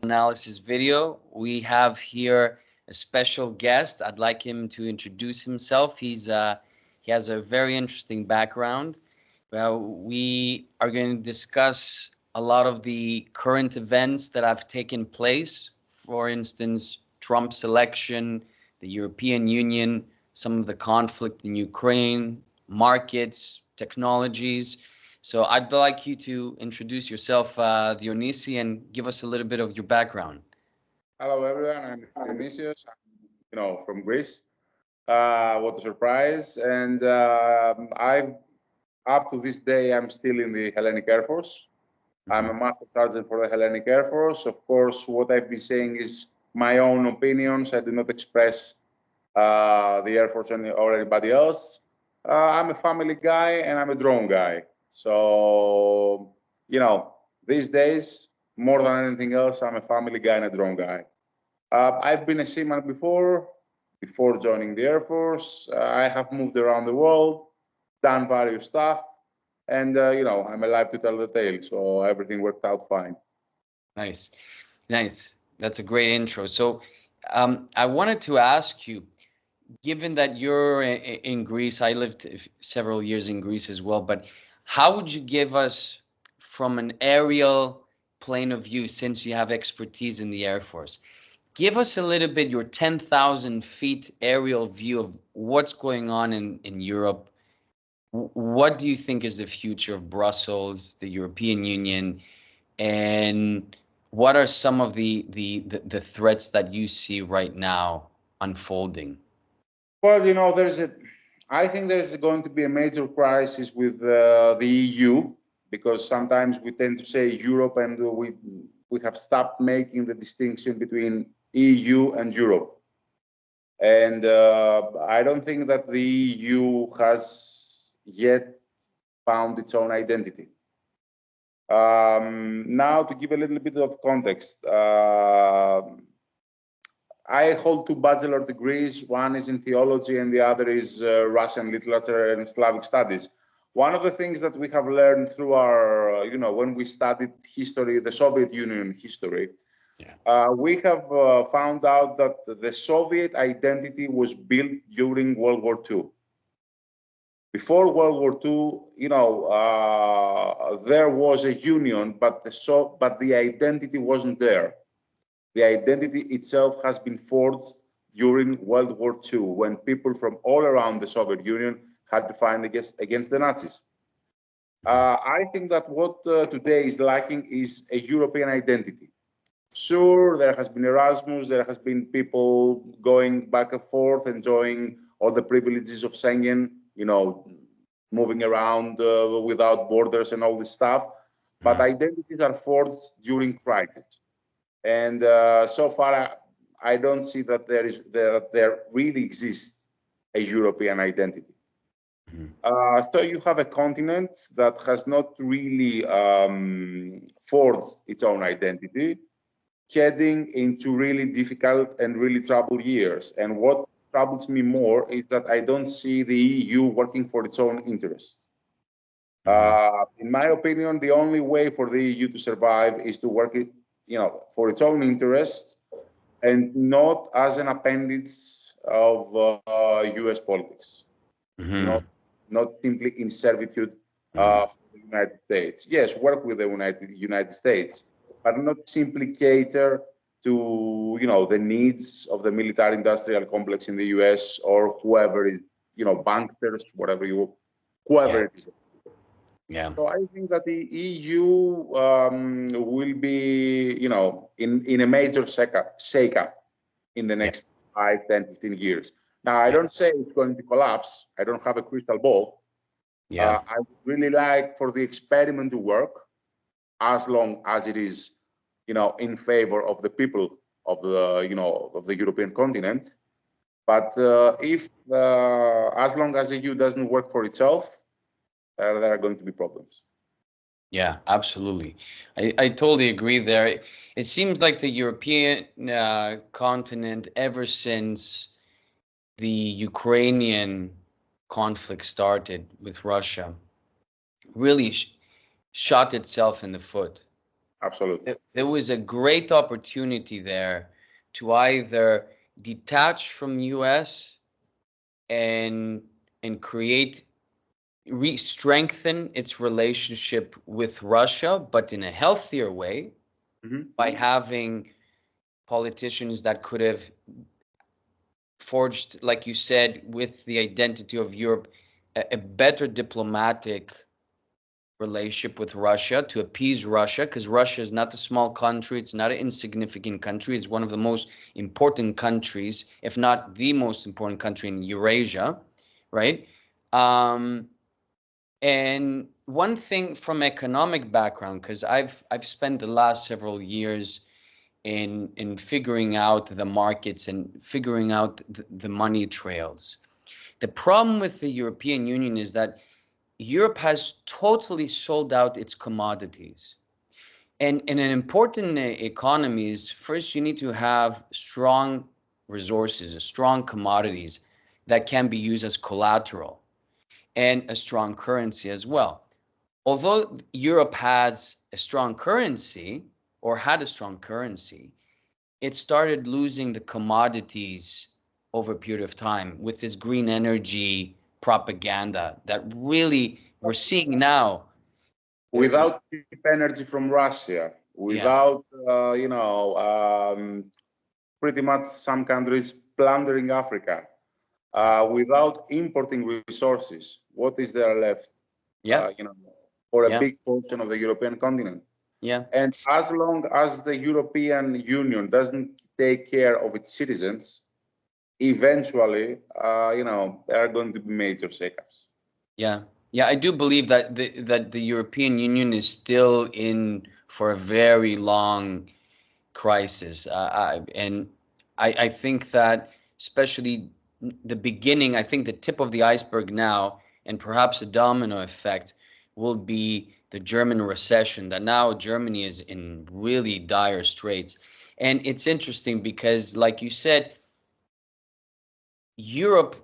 analysis video. We have here a special guest. I'd like him to introduce himself. He has a very interesting background. We are going to discuss a lot of the current events that have taken place. For instance, Trump's election, the European Union, some of the conflict in Ukraine, markets, technologies. So I'd like you to introduce yourself, Dionysi, and give us a little bit of your background. Hello, everyone. I'm Dionysios. I'm, from Greece. What a surprise! And I've up to this day, I'm still in the Hellenic Air Force. I'm a master sergeant for the Hellenic Air Force. Of course, what I've been saying is my own opinions. I do not express the Air Force or anybody else. I'm a family guy and I'm a drone guy. So, these days, more than anything else, I'm a family guy and a drone guy. I've been a seaman before joining the Air Force. I have moved around the world, done various stuff, and I'm alive to tell the tale. So everything worked out fine. Nice. That's a great intro. So I wanted to ask you, given that you're in Greece, I lived several years in Greece as well, but how would you give us, from an aerial plane of view, since you have expertise in the Air Force, give us a little bit your 10,000 feet aerial view of what's going on in Europe. What do you think is the future of Brussels, the European Union, and what are some of the threats that you see right now unfolding? Well, I think there's going to be a major crisis with the EU, because sometimes we tend to say Europe and we have stopped making the distinction between EU and Europe. And I don't think that the EU has yet found its own identity. Now, to give a little bit of context, I hold 2 bachelor degrees. One is in theology and the other is Russian literature and Slavic studies. One of the things that we have learned through our, when we studied history, the Soviet Union history, we have found out that the Soviet identity was built during World War II. Before World War II, there was a union, but the identity wasn't there. The identity itself has been forged during World War II, when people from all around the Soviet Union had to fight against the Nazis. I think that what today is lacking is a European identity. Sure, there has been Erasmus, there has been people going back and forth, enjoying all the privileges of Schengen, moving around without borders and all this stuff. But identities are forged during crisis. And so far, I don't see that there really exists a European identity. So you have a continent that has not really forged its own identity, heading into really difficult and really troubled years. And what troubles me more is that I don't see the EU working for its own interests. In my opinion, the only way for the EU to survive is to work for its own interests and not as an appendage of US politics. Not simply in servitude for the United States. Yes, work with the United States, but not simply cater to the needs of the military-industrial complex in the US or whoever is bankers, whoever it is. Yeah. So I think that the EU will be in a major shake-up in the next 5, 10, 15 years. Now, I don't say it's going to collapse. I don't have a crystal ball. I would really like for the experiment to work, as long as it is, in favor of the people of the European continent. But if as long as the EU doesn't work for itself, there are going to be problems. Yeah, absolutely. I totally agree there. It seems like the European continent, ever since the Ukrainian conflict started with Russia, really shot itself in the foot. Absolutely. There was a great opportunity there to either detach from US and create strengthen its relationship with Russia, but in a healthier way, by having politicians that could have forged, like you said, with the identity of Europe, a better diplomatic relationship with Russia to appease Russia, because Russia is not a small country. It's not an insignificant country. It's one of the most important countries, if not the most important country in Eurasia, right? And one thing from economic background, because I've spent the last several years in figuring out the markets and figuring out the money trails. The problem with the European Union is that Europe has totally sold out its commodities. And in an important economies, first you need to have strong resources, strong commodities that can be used as collateral and a strong currency as well. Although Europe has a strong currency or had a strong currency, it started losing the commodities over a period of time with this green energy propaganda that really we're seeing now. Without cheap energy from Russia, Yeah, without, pretty much some countries plundering Africa, without importing resources, what is there left, yeah, for a yeah, big portion of the European continent? yeah, And as long as the European Union doesn't take care of its citizens, eventually, there are going to be major shakeups. yeah, yeah. I do believe that the European Union is still in for a very long crisis, I think that especially the beginning, I think the tip of the iceberg now, and perhaps a domino effect, will be the German recession. That now Germany is in really dire straits, and it's interesting because, like you said, Europe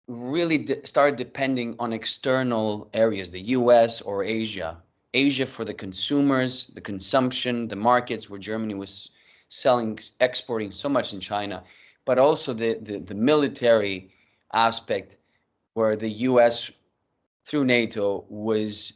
really started depending on external areas, the US or Asia. Asia for the consumers, the consumption, the markets where Germany was selling, exporting so much in China, but also the military aspect where the US through NATO was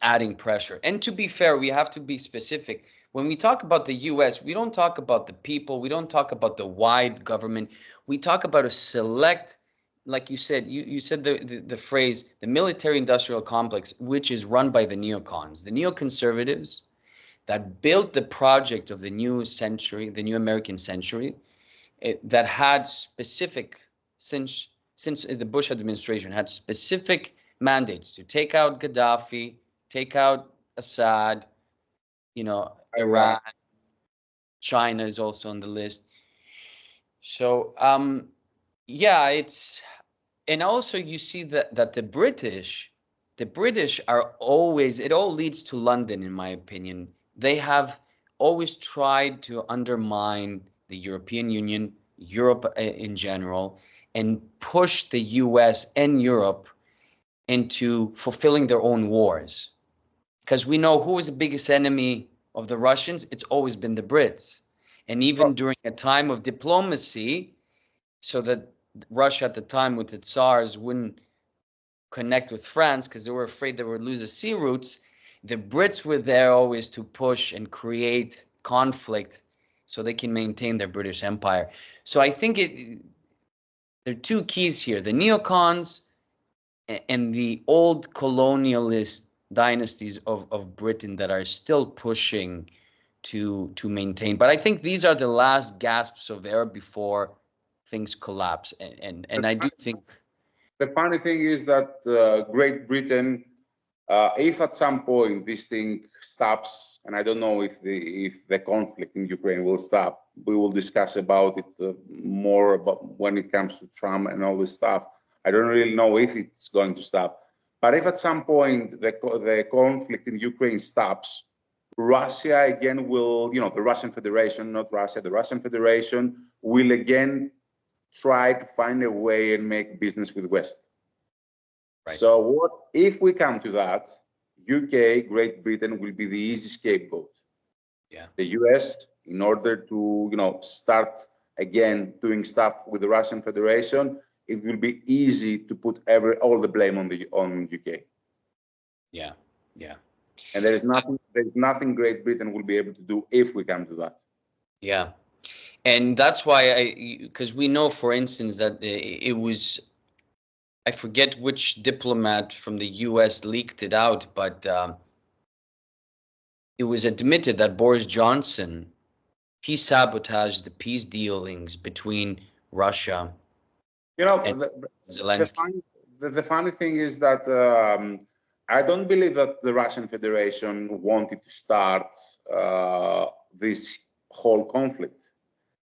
adding pressure. And to be fair, we have to be specific. When we talk about the US, we don't talk about the people, we don't talk about the wide government. We talk about a select, like you said, you said the phrase, the military industrial complex, which is run by the neocons, the neoconservatives that built the project of the new century, the new American century, that had specific, since the Bush administration had specific mandates to take out Gaddafi, take out Assad, Iran, China is also on the list. So, yeah, and also you see that the British are always, it all leads to London, in my opinion. They have always tried to undermine the European Union, Europe in general, and push the US and Europe into fulfilling their own wars. Because we know who was the biggest enemy of the Russians? It's always been the Brits. And even during a time of diplomacy, so that Russia at the time with the Tsars wouldn't connect with France because they were afraid they would lose the sea routes, the Brits were there always to push and create conflict so they can maintain their British Empire. So I think there are two keys here: the neocons and the old colonialist dynasties of Britain that are still pushing to maintain. But I think these are the last gasps of air before things collapse. And I do think The funny thing is that Great Britain, if at some point this thing stops, and I don't know if the conflict in Ukraine will stop, we will discuss about it more about when it comes to Trump and all this stuff. I don't really know if it's going to stop. But if at some point the conflict in Ukraine stops, Russia again will, the Russian Federation, not Russia, the Russian Federation will again try to find a way and make business with West. Right. So what if we come to that? UK, Great Britain will be the easy scapegoat. the US, in order to, start again doing stuff with the Russian Federation, it will be easy to put all the blame on UK. Yeah, yeah. And there's nothing Great Britain will be able to do if we come to that. Yeah. And that's why because we know, for instance, that it was, I forget which diplomat from the US leaked it out, but it was admitted that Boris Johnson, he sabotaged the peace dealings between Russia and Zelensky. The funny thing is that I don't believe that the Russian Federation wanted to start this whole conflict.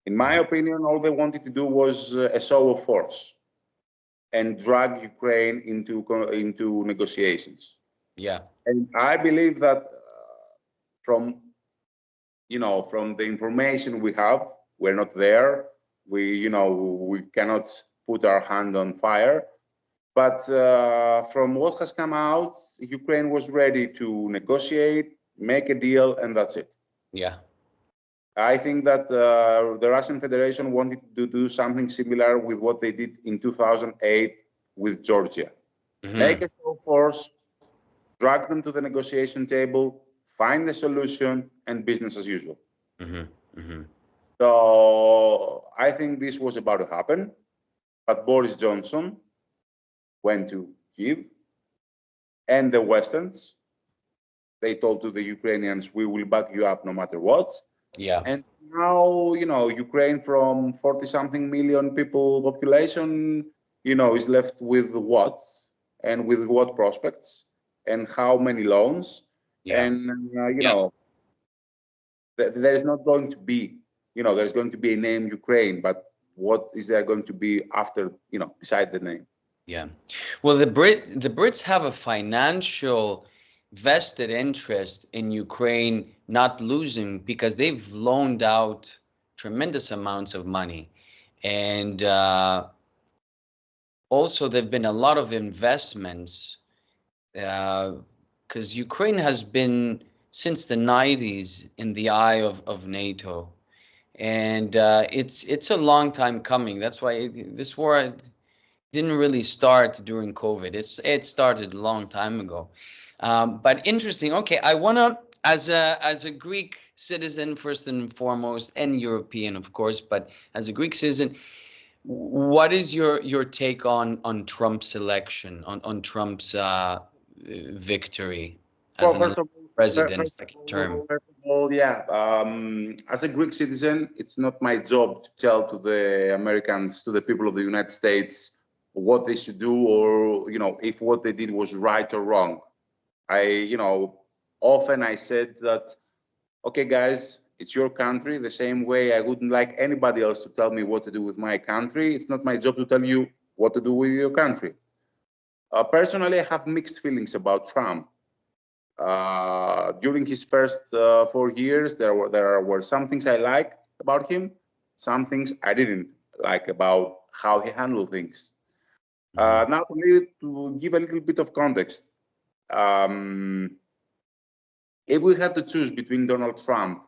In my opinion, all they wanted to do was a show of force and drag Ukraine into negotiations. Yeah. And I believe that from the information we have, we're not there. We cannot put our hand on fire. But from what has come out, Ukraine was ready to negotiate, make a deal, and that's it. Yeah. I think that the Russian Federation wanted to do something similar with what they did in 2008 with Georgia. Mm-hmm. Make a show of force, drag them to the negotiation table, find a solution, and business as usual. Mm-hmm. Mm-hmm. So I think this was about to happen, but Boris Johnson went to Kyiv, and the Westerns, they told to the Ukrainians, we will back you up no matter what. Yeah. And now, Ukraine, from 40-something million people population, is left with what? And with what prospects? And how many loans? Yeah. And, there is not going to be, there's going to be a name Ukraine, but what is there going to be after, beside the name? Yeah. Well, the Brits have a financial vested interest in Ukraine not losing, because they've loaned out tremendous amounts of money. And also there've been a lot of investments, because Ukraine has been since the 90s in the eye of NATO. And it's a long time coming. That's why this war didn't really start during COVID. It started a long time ago. But interesting. Okay, I wanna, as a Greek citizen first and foremost, and European, of course, but as a Greek citizen, what is your take on Trump's election, on Trump's victory as president, second term? First of all, yeah. As a Greek citizen, it's not my job to tell to the Americans, to the people of the United States, what they should do, or if what they did was right or wrong. Often I said that, okay, guys, it's your country. The same way I wouldn't like anybody else to tell me what to do with my country. It's not my job to tell you what to do with your country. Personally, I have mixed feelings about Trump. During his first 4 years, there were some things I liked about him, some things I didn't like about how he handled things. Now, to give a little bit of context, if we had to choose between Donald Trump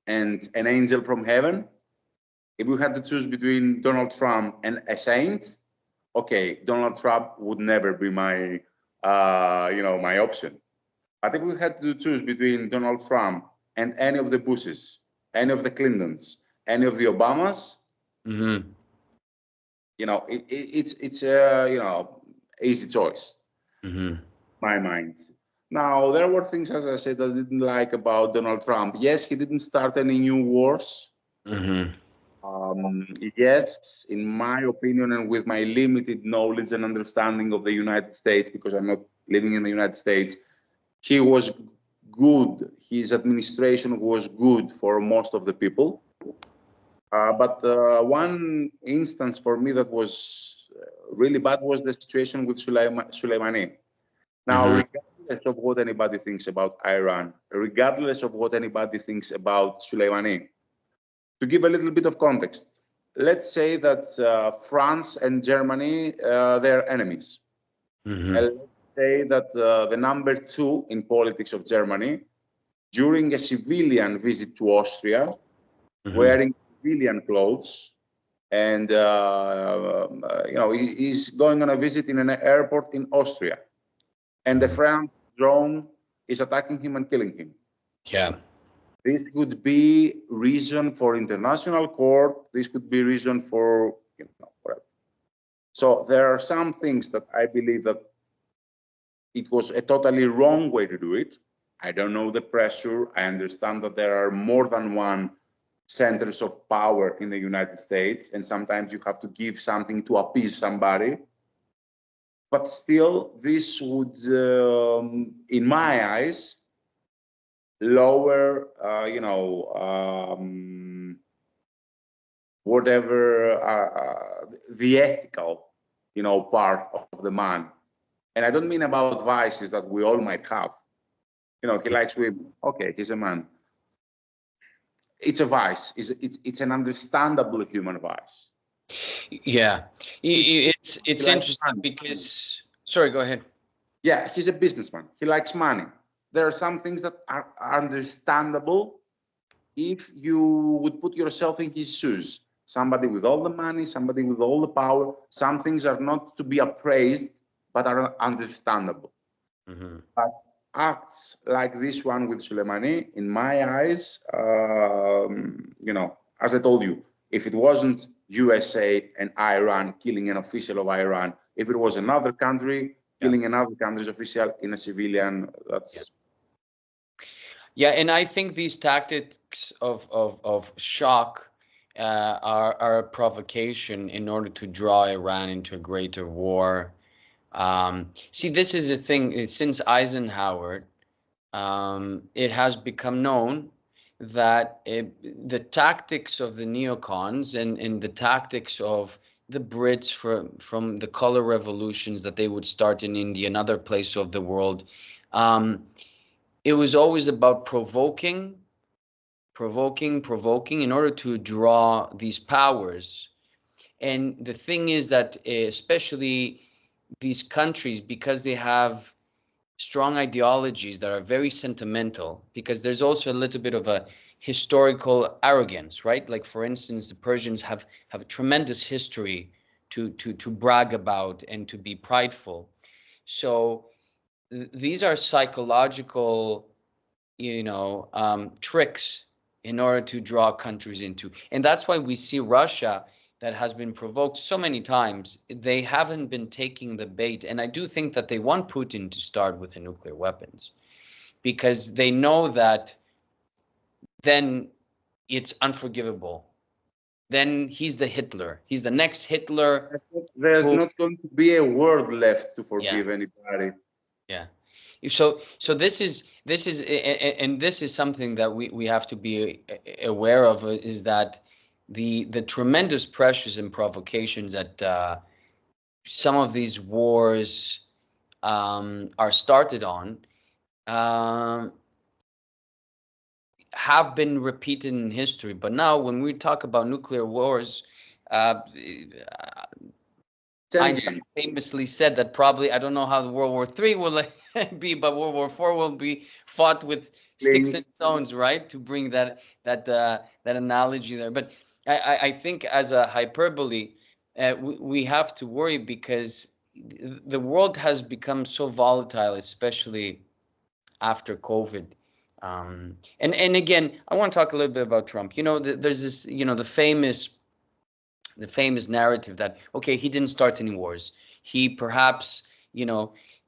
and an angel from heaven, if we had to choose between Donald Trump and a saint, okay, Donald Trump would never be my option. But if we had to choose between Donald Trump and any of the Bushes, any of the Clintons, any of the Obamas, mm-hmm. It's easy choice. Mm-hmm. My mind. Now, there were things, as I said, I didn't like about Donald Trump. Yes, he didn't start any new wars. Mm-hmm. Yes, in my opinion, and with my limited knowledge and understanding of the United States, because I'm not living in the United States, he was good. His administration was good for most of the people. But one instance for me that was really bad was the situation with Soleimani. Now, mm-hmm. regardless of what anybody thinks about Iran, regardless of what anybody thinks about Soleimani, to give a little bit of context, let's say that France and Germany, they're enemies. Mm-hmm. Let's say that the number 2 in politics of Germany during a civilian visit to Austria, wearing civilian clothes, and he's going on a visit in an airport in Austria, and the French drone is attacking him and killing him. Yeah. This could be reason for international court. This could be reason for whatever. So there are some things that I believe that it was a totally wrong way to do it. I don't know the pressure. I understand that there are more than one centers of power in the United States, and sometimes you have to give something to appease somebody. But still, this would, in my eyes, lower, whatever the ethical, part of the man. And I don't mean about vices that we all might have. He likes women. Okay, he's a man. It's a vice. It's an understandable human vice. Yeah, it's interesting because. Sorry, go ahead. Yeah, he's a businessman. He likes money. There are some things that are understandable if you would put yourself in his shoes. Somebody with all the money, somebody with all the power. Some things are not to be appraised, but are understandable. But acts like this one with Soleimani, in my eyes, as I told you, if it wasn't USA and Iran killing an official of Iran, if it was another country killing another country's official in a civilian, that's... Yeah, and I think these tactics of shock are a provocation in order to draw Iran into a greater war. See, this is the thing. Since Eisenhower, it has become known that the tactics of the neocons and the tactics of the Brits from the color revolutions that they would start in India and other places of the world, it was always about provoking in order to draw these powers. And the thing is that especially these countries, because they have strong ideologies that are very sentimental, because there's also a little bit of a historical arrogance, right? Like, for instance, the Persians have a tremendous history to brag about and to be prideful. So these are psychological, tricks in order to draw countries into. And that's why we see Russia, that has been provoked so many times, they haven't been taking the bait. And I do think that they want Putin to start with the nuclear weapons, because they know that then it's unforgivable. Then he's the Hitler. He's the next Hitler. There's not going to be a word left to forgive anybody. Yeah. So this is and this is something that we have to be aware of, is that the tremendous pressures and provocations that some of these wars are started on have been repeated in history. But now when we talk about nuclear wars, Einstein famously said that probably, I don't know how the World War III will be, but World War IV will be fought with sticks and stones, right? To bring that analogy there. But I think, as a hyperbole, we have to worry, because the world has become so volatile, especially after COVID. And again, I want to talk a little bit about Trump. There's this, the famous narrative that, okay, he didn't start any wars. He perhaps,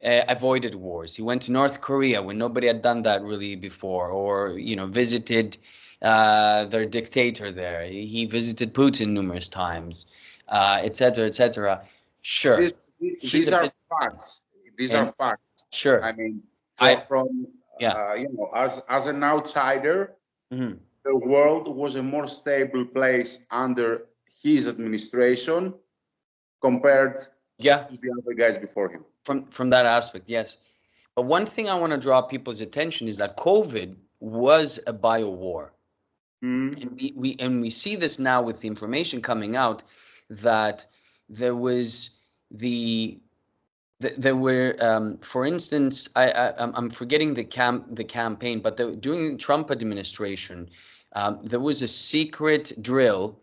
avoided wars. He went to North Korea when nobody had done that really before, or, visited their dictator there. He visited Putin numerous times, et cetera, et cetera. Sure. These are facts. These are facts. Sure. I mean, as an outsider, the world was a more stable place under his administration compared to the other guys before him. From that aspect, yes. But one thing I want to draw people's attention is that COVID was a bio war. And we see this now with the information coming out, that there was the there were, for instance, I'm forgetting the campaign, but during the Trump administration, there was a secret drill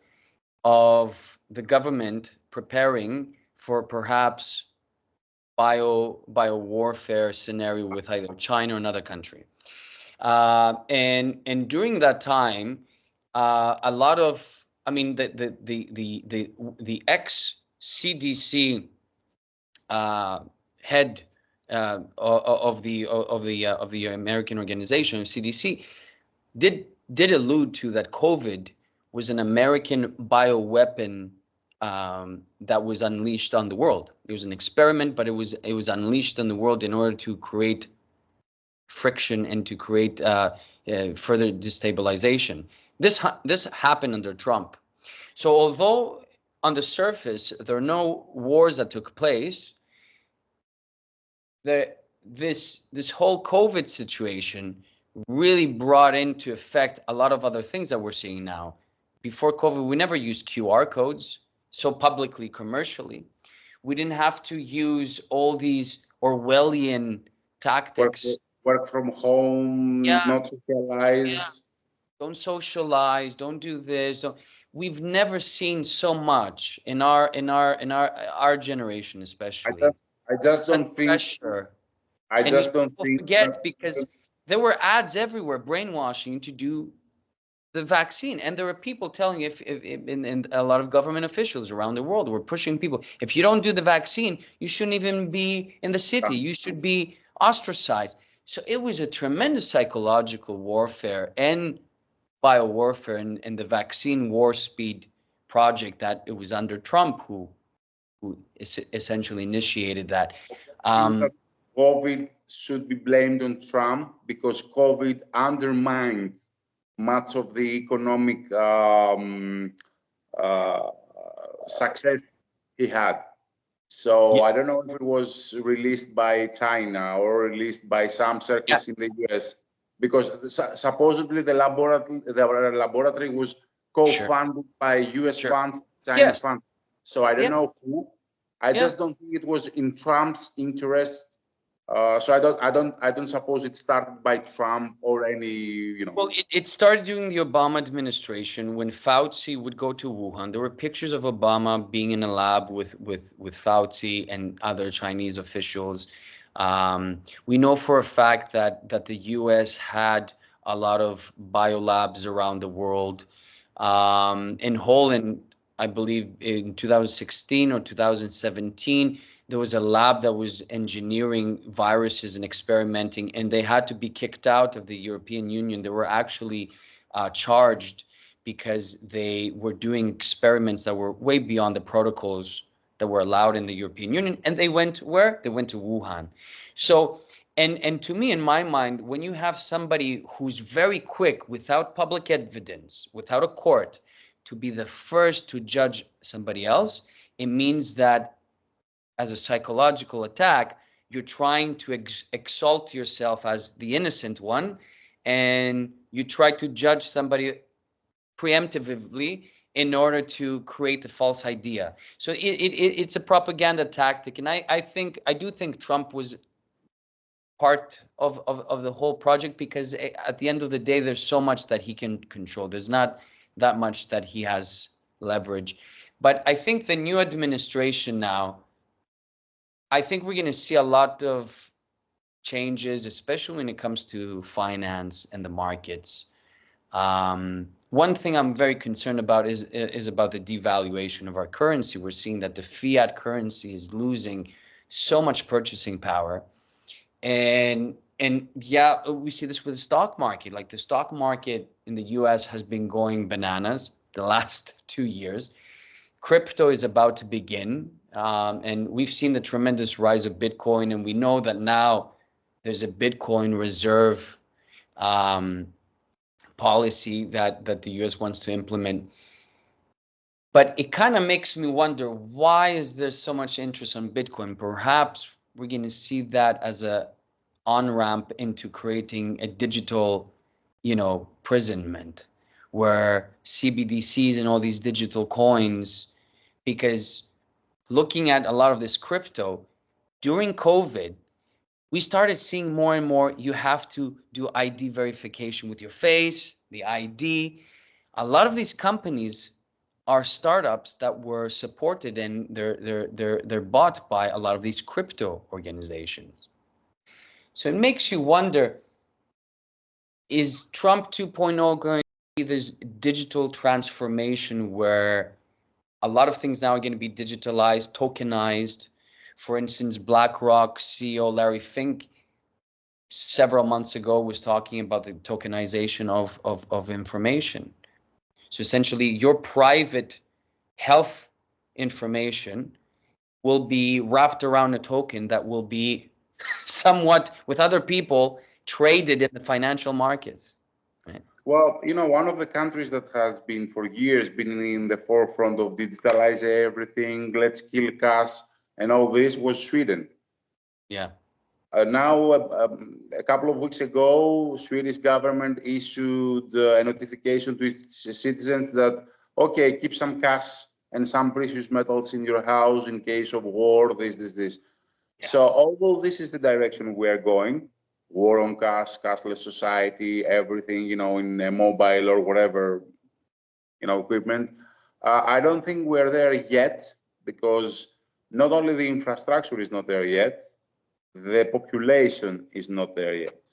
of the government preparing for perhaps bio warfare scenario with either China or another country. And during that time, a lot of, I mean, the ex CDC head of the American organization, CDC, did allude to that COVID was an American bioweapon that was unleashed on the world. It was an experiment, but it was unleashed on the world in order to create friction and to create further destabilization. This happened under Trump. So although on the surface there are no wars that took place, this whole COVID situation really brought into effect a lot of other things that we're seeing now. Before COVID, we never used QR codes so publicly, commercially. We didn't have to use all these Orwellian tactics. Work from home, not socialize. Yeah. Don't socialize, don't do this. We've never seen so much in our generation, especially. I just don't think. Pressure. I just don't think. Forget, because there were ads everywhere brainwashing to do the vaccine, and there were people telling if in a lot of government officials around the world were pushing people, if you don't do the vaccine, you shouldn't even be in the city. You should be ostracized. So it was a tremendous psychological warfare and biowarfare, and the vaccine war speed project that it was under Trump who essentially initiated that. COVID should be blamed on Trump because COVID undermined much of the economic success he had. So I don't know if it was released by China or released by some circles in the US, because supposedly the laboratory was co-funded by US funds, Chinese funds. So I don't know who. I just don't think it was in Trump's interest. So I don't suppose it started by Trump or any, Well, it started during the Obama administration when Fauci would go to Wuhan. There were pictures of Obama being in a lab with Fauci and other Chinese officials. We know for a fact that the U.S. had a lot of biolabs around the world. In Holland, I believe in 2016 or 2017, there was a lab that was engineering viruses and experimenting, and they had to be kicked out of the European Union. They were actually charged because they were doing experiments that were way beyond the protocols that were allowed in the European Union. And they went where? They went to Wuhan. So, and to me, in my mind, when you have somebody who's very quick, without public evidence, without a court, to be the first to judge somebody else, it means that as a psychological attack, you're trying to exalt yourself as the innocent one, and you try to judge somebody preemptively in order to create a false idea. So it's a propaganda tactic, and I do think Trump was part of the whole project, because at the end of the day, there's so much that he can control. There's not that much that he has leverage. But I think the new administration now, I think we're going to see a lot of changes, especially when it comes to finance and the markets. One thing I'm very concerned about is about the devaluation of our currency. We're seeing that the fiat currency is losing so much purchasing power. And yeah, we see this with the stock market. Like, the stock market in the US has been going bananas the last 2 years. Crypto is about to begin, and we've seen the tremendous rise of Bitcoin, and we know that now there's a Bitcoin reserve policy that the US wants to implement. But it kind of makes me wonder, why is there so much interest on Bitcoin? Perhaps we're going to see that as a on-ramp into creating a digital, imprisonment, where CBDCs and all these digital coins, because looking at a lot of this crypto, During COVID, we started seeing more and more, you have to do ID verification with your face, the ID. A lot of these companies are startups that were supported, and they're bought by a lot of these crypto organizations. So it makes you wonder, is Trump 2.0 going to be this digital transformation where a lot of things now are going to be digitalized, tokenized? For instance, BlackRock CEO Larry Fink several months ago was talking about the tokenization of information. So essentially, your private health information will be wrapped around a token that will be somewhat, with other people, traded in the financial markets. Right? Well, one of the countries that has been for years been in the forefront of digitalize everything, let's kill cash and all this was Sweden. Yeah. Now, a couple of weeks ago, Swedish government issued a notification to its citizens that, okay, keep some cash and some precious metals in your house in case of war, this. Yeah. So although this is the direction we are going, war on cash, cashless society, everything, in a mobile or whatever, equipment, I don't think we're there yet, because not only the infrastructure is not there yet, the population is not there yet.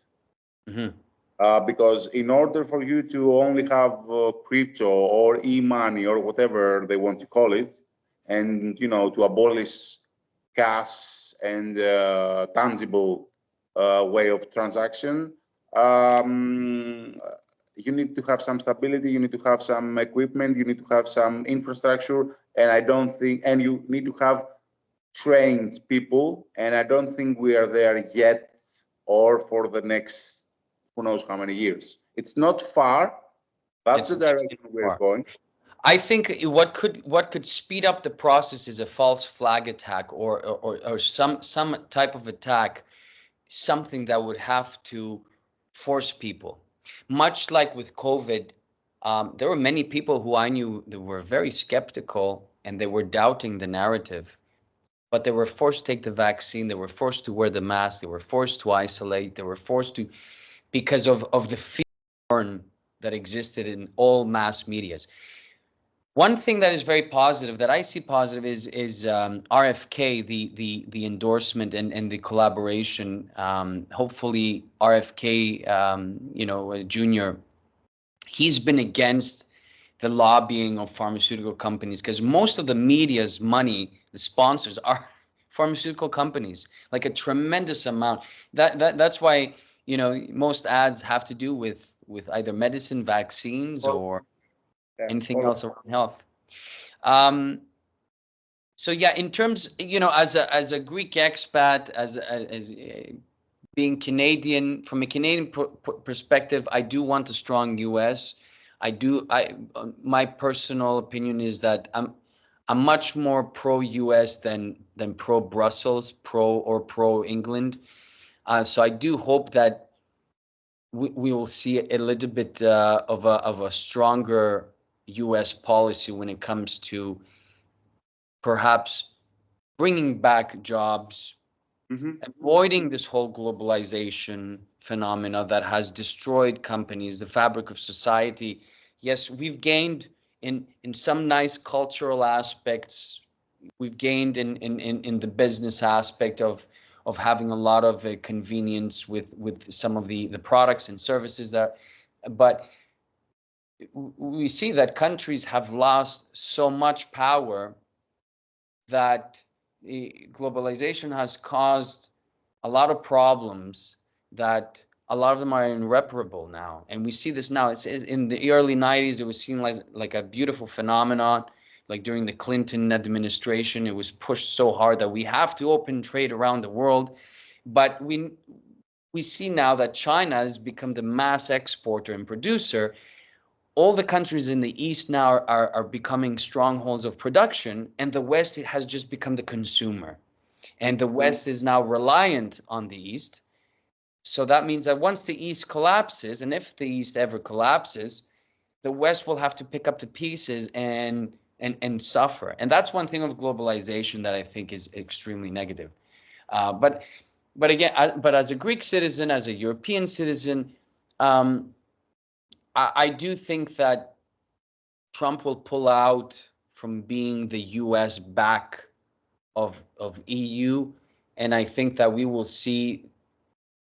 Mm-hmm. Because in order for you to only have crypto or e-money or whatever they want to call it, and to abolish cash and tangible way of transaction, you need to have some stability, you need to have some equipment, you need to have some infrastructure, and you need to have trained people, and I don't think we are there yet, or for the next who knows how many years. It's not far. That's the direction we're going. I think what could speed up the process is a false flag attack, or some type of attack, something that would have to force people. Much like with COVID, there were many people who I knew that were very skeptical and they were doubting the narrative. But they were forced to take the vaccine. They were forced to wear the mask. They were forced to isolate. They were forced to, because of the fear that existed in all mass medias. One thing that is very positive, that I see positive, is RFK, the endorsement and the collaboration. Hopefully, RFK, Junior, he's been against the lobbying of pharmaceutical companies, because most of the media's money, the sponsors, are pharmaceutical companies, like a tremendous amount. That's why most ads have to do with either medicine, vaccines, or anything else around health. So yeah, in terms, as a Greek expat, as being Canadian, from a Canadian perspective, I do want a strong U.S. My personal opinion is that I'm much more pro-U.S. than pro-Brussels, pro-England. So I do hope that we will see a little bit of a stronger U.S. policy when it comes to perhaps bringing back jobs, avoiding this whole globalization phenomena that has destroyed companies, the fabric of society. Yes, we've gained in some nice cultural aspects. We've gained in the business aspect of having a lot of convenience with some of the products and services there. But we see that countries have lost so much power, that globalization has caused a lot of problems, that a lot of them are irreparable now. And we see this now. It's in the early 90s, it was seen like a beautiful phenomenon. Like during the Clinton administration, it was pushed so hard that we have to open trade around the world. But we see now that China has become the mass exporter and producer. All the countries in the East now are becoming strongholds of production, and the West has just become the consumer. And the West is now reliant on the East. So that means that once the East collapses, and if the East ever collapses, the West will have to pick up the pieces and suffer. And that's one thing of globalization that I think is extremely negative. But again, but as a Greek citizen, as a European citizen, I do think that Trump will pull out from being the U.S. back of EU, and I think that we will see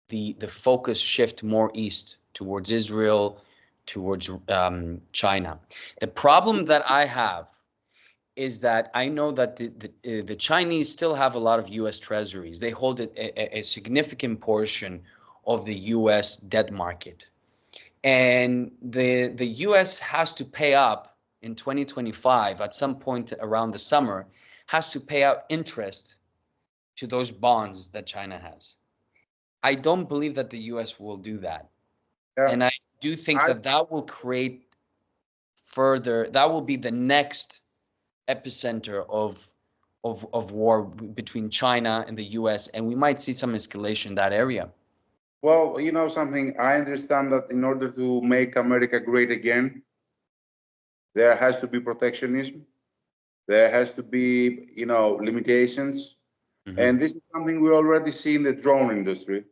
the focus shift more east towards Israel, towards China. The problem that I have is that I know that the Chinese still have a lot of U.S. treasuries. They hold a significant portion of the U.S. debt market, and the U.S. has to pay up in 2025 at some point around the summer, has to pay out interest to those bonds that China has. I don't believe that the U.S. will do that. Yeah. And I do think that that will create further, that will be the next epicenter of war between China and the U.S. And we might see some escalation in that area. Well, you know something, I understand that in order to make America great again, there has to be protectionism. There has to be, you know, limitations. Mm-hmm. And this is something we already see in the drone industry.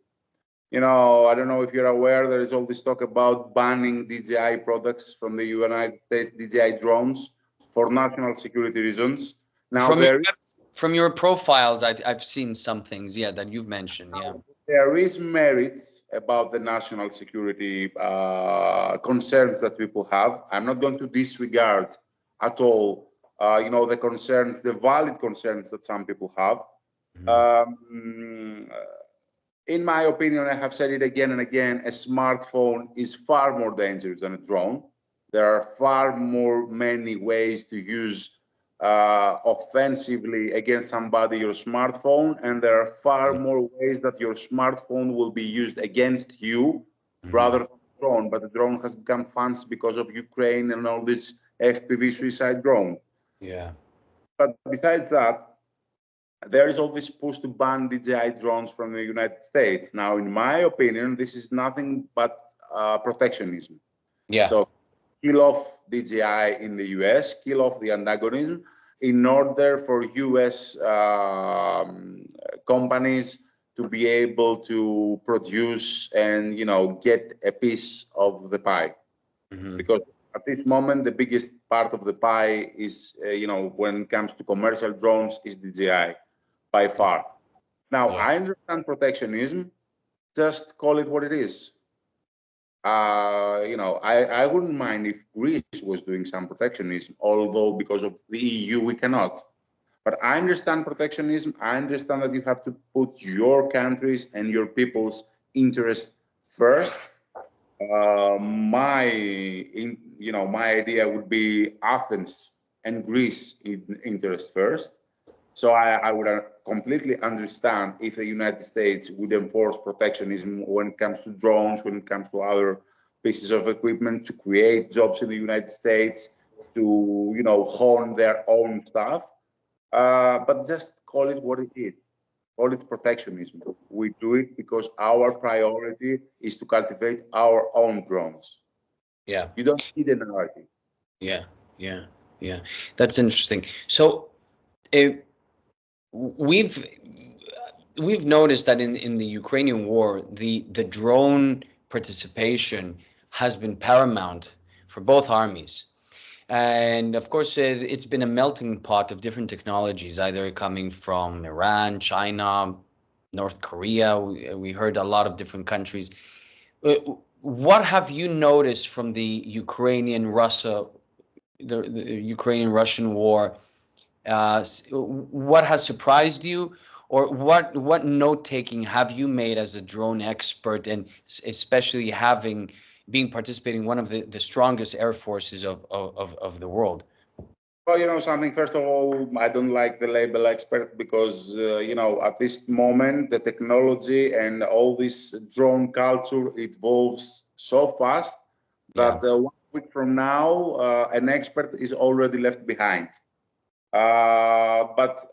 You know, I don't know if you're aware, there is all this talk about banning DJI products from the United States, DJI drones, for national security reasons. Now, from your profiles, I've seen some things, yeah, that you've mentioned, yeah. There is merits about the national security concerns that people have. I'm not going to disregard at all, you know, the concerns, the valid concerns that some people have. Mm-hmm. In my opinion, I have said it again and again, a smartphone is far more dangerous than a drone. There are far more many ways to use offensively against somebody your smartphone, and there are far more ways that your smartphone will be used against you rather than a drone. But the drone has become fancy because of Ukraine and all this FPV suicide drone. Yeah. But besides that, there is always supposed to ban DJI drones from the United States. Now, in my opinion, this is nothing but protectionism. Yeah. So kill off DJI in the US, kill off the antagonism in order for US companies to be able to produce and, you know, get a piece of the pie. Mm-hmm. Because at this moment, the biggest part of the pie is, you know, when it comes to commercial drones, is DJI. By far. Now, yeah. I understand protectionism. Just call it what it is. You know, I wouldn't mind if Greece was doing some protectionism, although because of the EU we cannot. But I understand protectionism. I understand that you have to put your countries and your people's interests first. My idea would be Athens and Greece in interest first. So I would completely understand if the United States would enforce protectionism when it comes to drones, when it comes to other pieces of equipment, to create jobs in the United States, to, you know, hone their own stuff. But just call it what it is. Call it protectionism. We do it because our priority is to cultivate our own drones. Yeah. You don't need a narrative. Yeah. That's interesting. So we've noticed that in the Ukrainian war, the drone participation has been paramount for both armies. And of course, it's been a melting pot of different technologies, either coming from Iran, China, North Korea. We heard a lot of different countries. What have you noticed from the Ukrainian-Russian war? What has surprised you, or what note-taking have you made as a drone expert, and especially being participating in one of the strongest air forces of the world? Well, you know something, first of all, I don't like the label expert because, you know, at this moment, the technology and all this drone culture evolves so fast that 1 week from now, an expert is already left behind. But,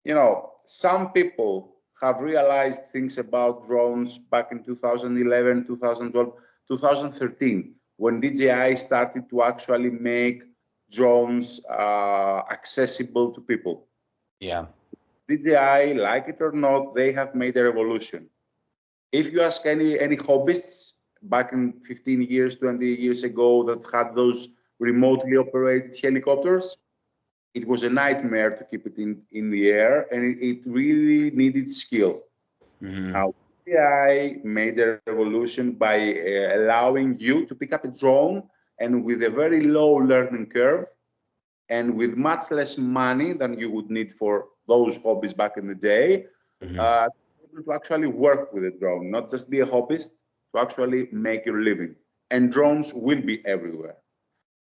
you know, some people have realized things about drones back in 2011, 2012, 2013, when DJI started to actually make drones accessible to people. Yeah. DJI, like it or not, they have made a revolution. If you ask any hobbyists back in 15 years, 20 years ago that had those remotely operated helicopters, it was a nightmare to keep it in the air, and it really needed skill. Now, AI made a revolution by allowing you to pick up a drone and with a very low learning curve and with much less money than you would need for those hobbies back in the day, to actually work with a drone, not just be a hobbyist, to actually make your living. And drones will be everywhere.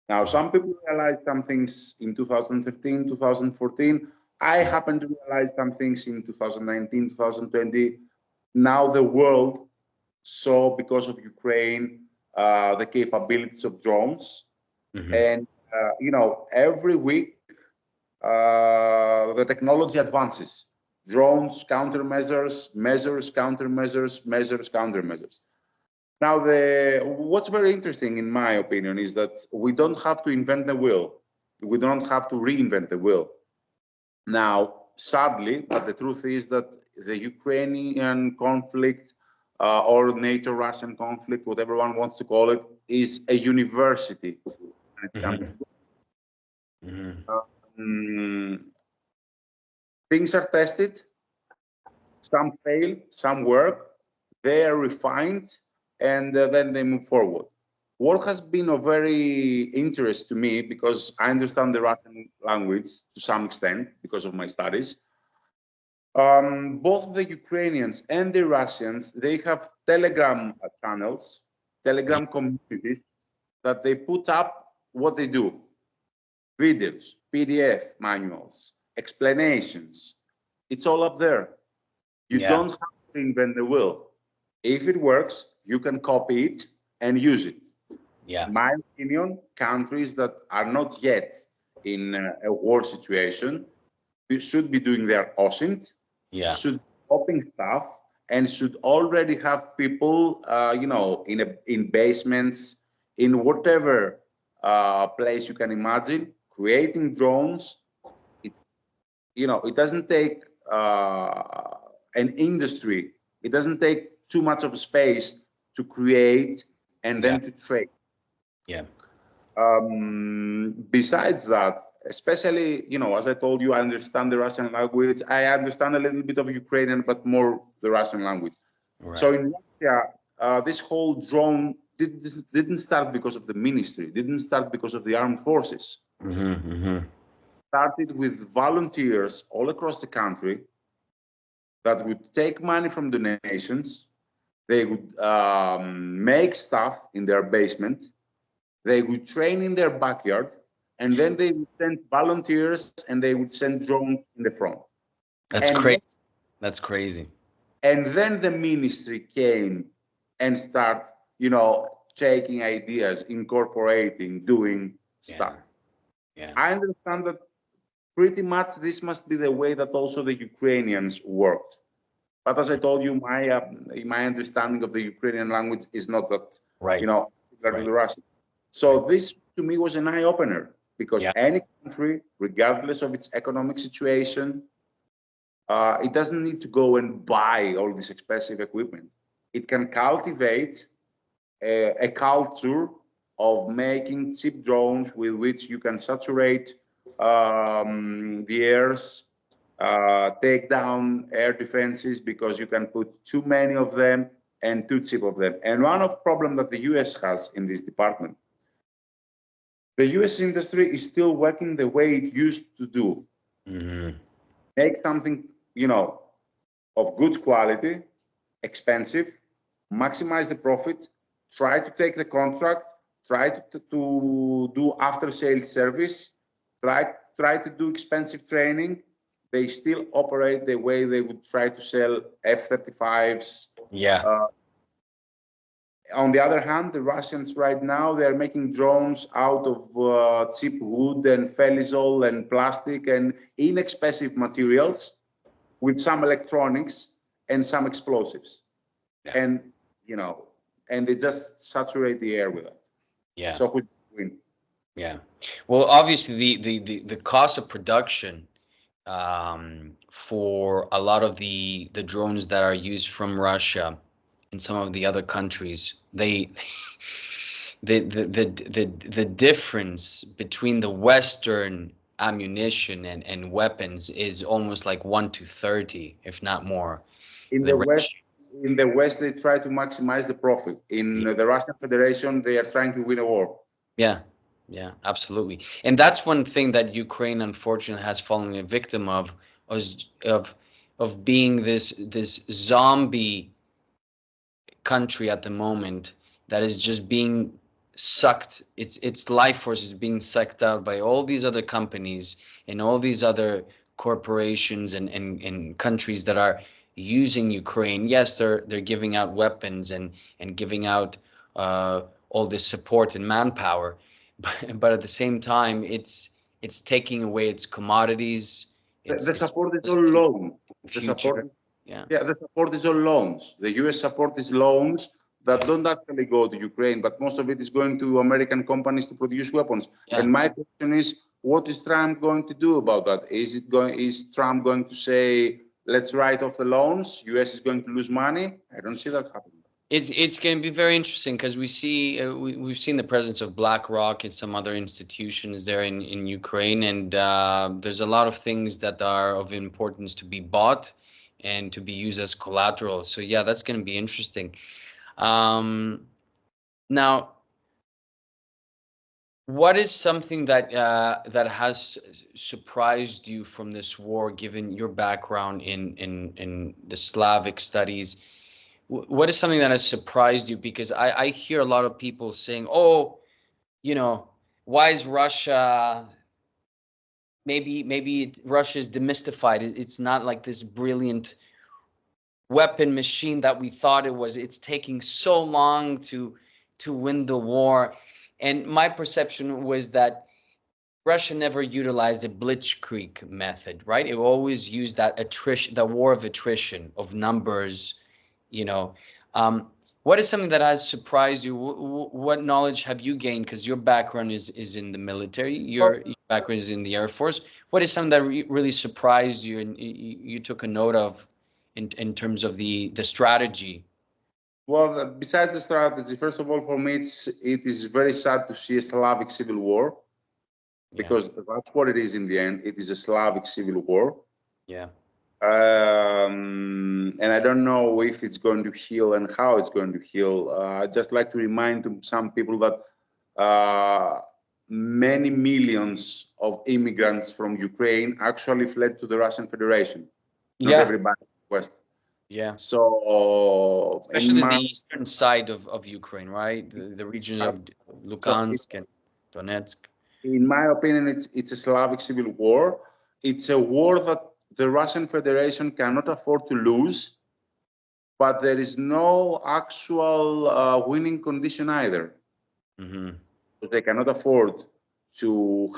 Now, some people realized some things in 2013, 2014. I happen to realize some things in 2019, 2020. Now the world saw, because of Ukraine, the capabilities of drones. And, every week, the technology advances. Drones, countermeasures, measures, countermeasures, measures, countermeasures. Now, what's very interesting, in my opinion, is that we don't have to invent the wheel. We don't have to reinvent the wheel. Now, sadly, but the truth is that the Ukrainian conflict or NATO-Russian conflict, whatever one wants to call it, is a university. Things are tested. Some fail, some work. They are refined, and then they move forward. What has been of very interest to me, because I understand the Russian language to some extent because of my studies, both the Ukrainians and the Russians, they have Telegram channels, Telegram communities that they put up what they do. Videos, PDF manuals, explanations. It's all up there. You don't have to invent the wheel. If it works, you can copy it and use it. In my opinion, countries that are not yet in a war situation should be doing their OSINT, should be copying stuff, and should already have people, in basements, in whatever place you can imagine, creating drones. It doesn't take an industry. It doesn't take too much of a space to create and then to trade. Besides that, especially, as I told you, I understand the Russian language. I understand a little bit of Ukrainian, but more the Russian language. So in Russia, this whole drone didn't start because of the ministry, didn't start because of the armed forces. Started with volunteers all across the country that would take money from donations. They would make stuff in their basement. They would train in their backyard, and then they would send volunteers and they would send drones in the front. That's crazy. That's crazy. And then the ministry came and start, taking ideas, incorporating, doing stuff. I understand that pretty much this must be the way that also the Ukrainians worked. But as I told you, my understanding of the Ukrainian language is not that, similar to the Russian. So this, to me, was an eye-opener, because any country, regardless of its economic situation, it doesn't need to go and buy all this expensive equipment. It can cultivate a culture of making cheap drones with which you can saturate the airs, take down air defenses, because you can put too many of them and too cheap of them. And one of the problems that the US has in this department, the US industry is still working the way it used to do. Make something, of good quality, expensive, maximize the profit, try to take the contract, try to do after-sales service, try to do expensive training. They still operate the way they would try to sell F-35s. On the other hand, the Russians right now, they're making drones out of cheap wood and felizol and plastic and inexpensive materials with some electronics and some explosives. And, and they just saturate the air with it. So who's win? Well, obviously the cost of production for a lot of the drones that are used from Russia and some of the other countries. They the difference between the Western ammunition and weapons is almost like 1 to 30, if not more. In The the West, ratio. they try to maximize the profit. In the Russian Federation, they are trying to win a war. Yeah, yeah, absolutely. And that's one thing that Ukraine unfortunately has fallen a victim of, was of being this zombie country at the moment that is just being sucked. Its life force is being sucked out by all these other companies and all these other corporations and countries that are using Ukraine. Yes, they're giving out weapons and giving out all this support and manpower, but at the same time, it's taking away its commodities. The It's support is all investing loan. in The future. support, Yeah. yeah, the support is all loans. The US support is loans that don't actually go to Ukraine, but most of it is going to American companies to produce weapons. Yeah. And my question is, what is Trump going to do about that? Is Trump going to say, let's write off the loans? US is going to lose money? I don't see that happening. It's going to be very interesting because we've seen the presence of BlackRock and some other institutions there in Ukraine, and there's a lot of things that are of importance to be bought and to be used as collateral. So yeah, that's going to be interesting. Now, what is something that has surprised you from this war, given your background in the Slavic studies? What is something that has surprised you? Because I hear a lot of people saying, "Oh, you know, why is Russia? Maybe Russia is demystified. It's not like this brilliant weapon machine that we thought it was. It's taking so long to win the war." And my perception was that Russia never utilized a blitzkrieg method, right? It always used that attrition, the war of attrition, of numbers, you know. What is something that has surprised you? What knowledge have you gained? Because your background is in the military, your background is in the Air Force. What is something that really surprised you and you took a note of in terms of the strategy? Well, besides the strategy, first of all, for me, it is very sad to see a Slavic civil war, Yeah, because that's what it is in the end. It is a Slavic civil war. yeah, And I don't know if it's going to heal and how it's going to heal. I'd just like to remind some people that many millions of immigrants from Ukraine actually fled to the Russian Federation. Not yeah, everybody west. yeah. So in Especially the my eastern side of Ukraine, right? The regions of so Lugansk and Donetsk. in my opinion, it's a Slavic civil war. It's a war that the Russian Federation cannot afford to lose, but there is no actual winning condition either. Mm-hmm. They cannot afford to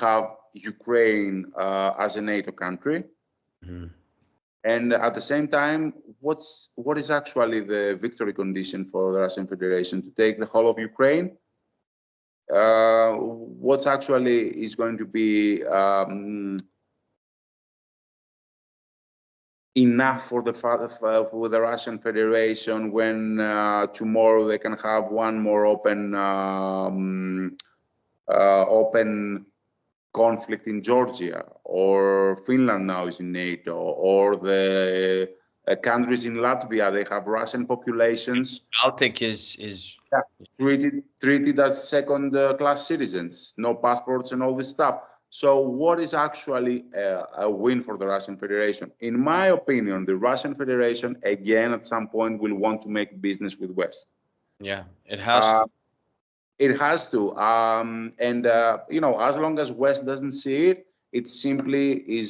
have Ukraine as a NATO country. Mm-hmm. And at the same time, what is actually the victory condition for the Russian Federation? To take the whole of Ukraine? What's actually is going to be enough for the Russian Federation when tomorrow they can have one more open conflict in Georgia, or Finland now is in NATO, or the countries in Latvia, they have Russian populations. Baltic is Yeah. treated as second class citizens, no passports and all this stuff. So what is actually a win for the Russian Federation? In my opinion, the Russian Federation, again, at some point will want to make business with West. yeah, it has Uh, to. it has to. And, as long as West doesn't see it, it simply is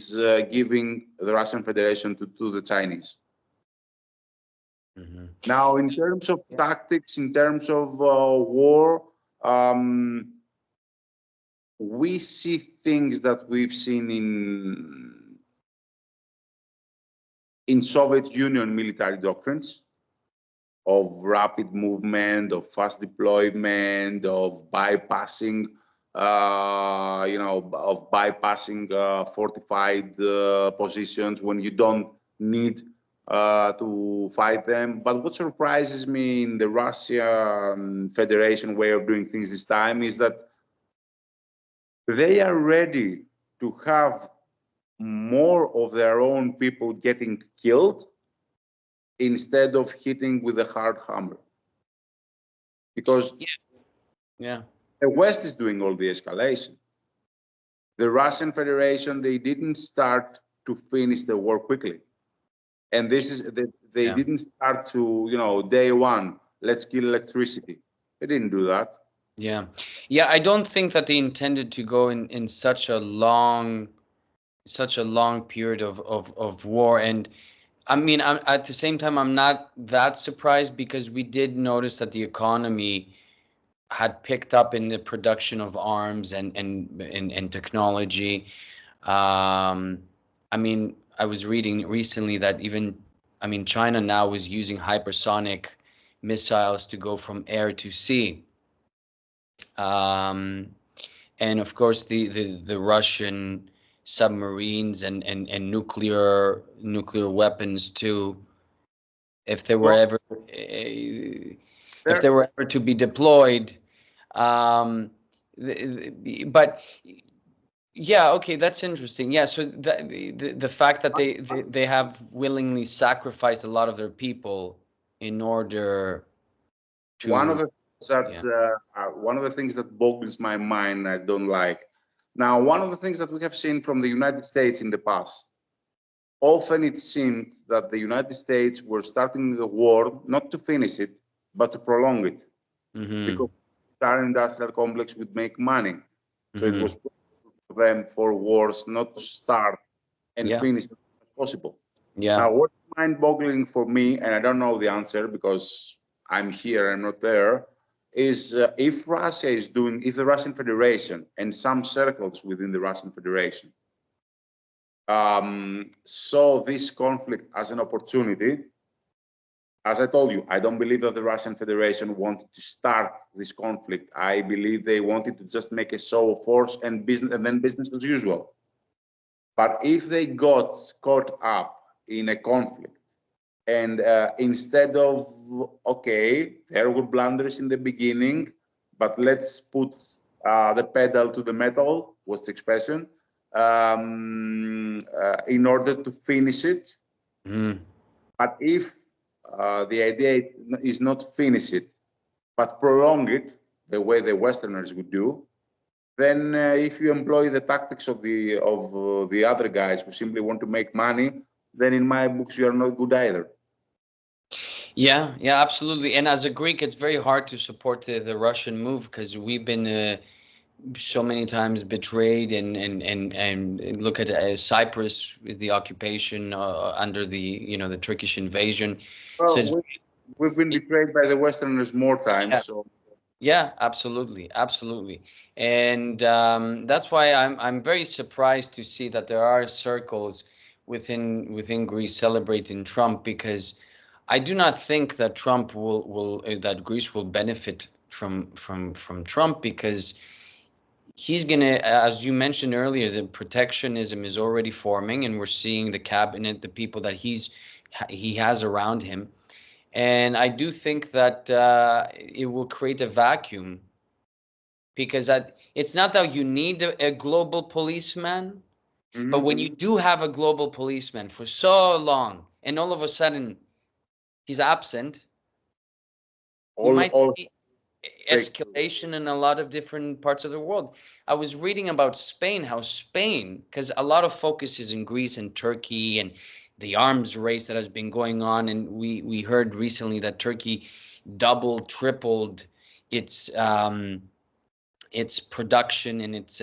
giving the Russian Federation to the Chinese. Mm-hmm. Now, in terms of tactics, in terms of war, we see things that we've seen in Soviet Union military doctrines of rapid movement, of fast deployment, of bypassing of bypassing fortified positions when you don't need to fight them. But what surprises me in the Russian Federation way of doing things this time is that they are ready to have more of their own people getting killed instead of hitting with a hard hammer. Because yeah. the West is doing all the escalation. The Russian Federation, they didn't start to finish the war quickly. And this is, they didn't start to, day one, let's kill electricity. They didn't do that. Yeah. Yeah, I don't think that they intended to go in such a long period of war. And I mean, at the same time, I'm not that surprised, because we did notice that the economy had picked up in the production of arms and technology. I mean, I was reading recently that even, I mean, China now is using hypersonic missiles to go from air to sea. And of course, the Russian submarines and nuclear weapons too, if they were Well, ever to be deployed. But yeah, okay, that's interesting. Yeah, so the fact that they have willingly sacrificed a lot of their people in order one of to, the that yeah. one of the things that boggles my mind, I don't like. Now, one of the things that we have seen from the United States in the past, often it seemed that the United States were starting a war not to finish it, but to prolong it, Mm-hmm. because the current industrial complex would make money. So it Mm-hmm. was for them for wars not to start and Yeah. finish as soon as possible. Yeah. Now, what's mind-boggling for me, and I don't know the answer because I'm here, I'm not there, is if Russia is doing, if the Russian Federation and some circles within the Russian Federation saw this conflict as an opportunity. As I told you, I don't believe that the Russian Federation wanted to start this conflict. I believe they wanted to just make a show of force and business, and then business as usual. But if they got caught up in a conflict, and instead of, okay, there were blunders in the beginning, but let's put the pedal to the metal, was the expression, in order to finish it. Mm-hmm. But if the idea is not finish it, but prolong it the way the Westerners would do, then if you employ the tactics of the other guys who simply want to make money, then in my books you are not good either. Yeah, yeah, absolutely. And as a Greek, it's very hard to support the Russian move, because we've been so many times betrayed, and look at Cyprus with the occupation under the Turkish invasion. So it's, Well, we've been betrayed by the Westerners more times. yeah, So yeah, absolutely, absolutely. And that's why I'm very surprised to see that there are circles within Greece celebrating Trump, because I do not think that Trump will that Greece will benefit from Trump, because he's gonna, as you mentioned earlier, the protectionism is already forming, and we're seeing the cabinet, the people that he has around him. And I do think that it will create a vacuum, because it's not that you need a global policeman, but mhm. when you do have a global policeman for so long, and all of a sudden he's absent, you might all see fake. escalation in a lot of different parts of the world. I was reading about Spain, how Spain, because a lot of focus is in Greece and Turkey and the arms race that has been going on, and we heard recently that Turkey doubled, tripled its production and its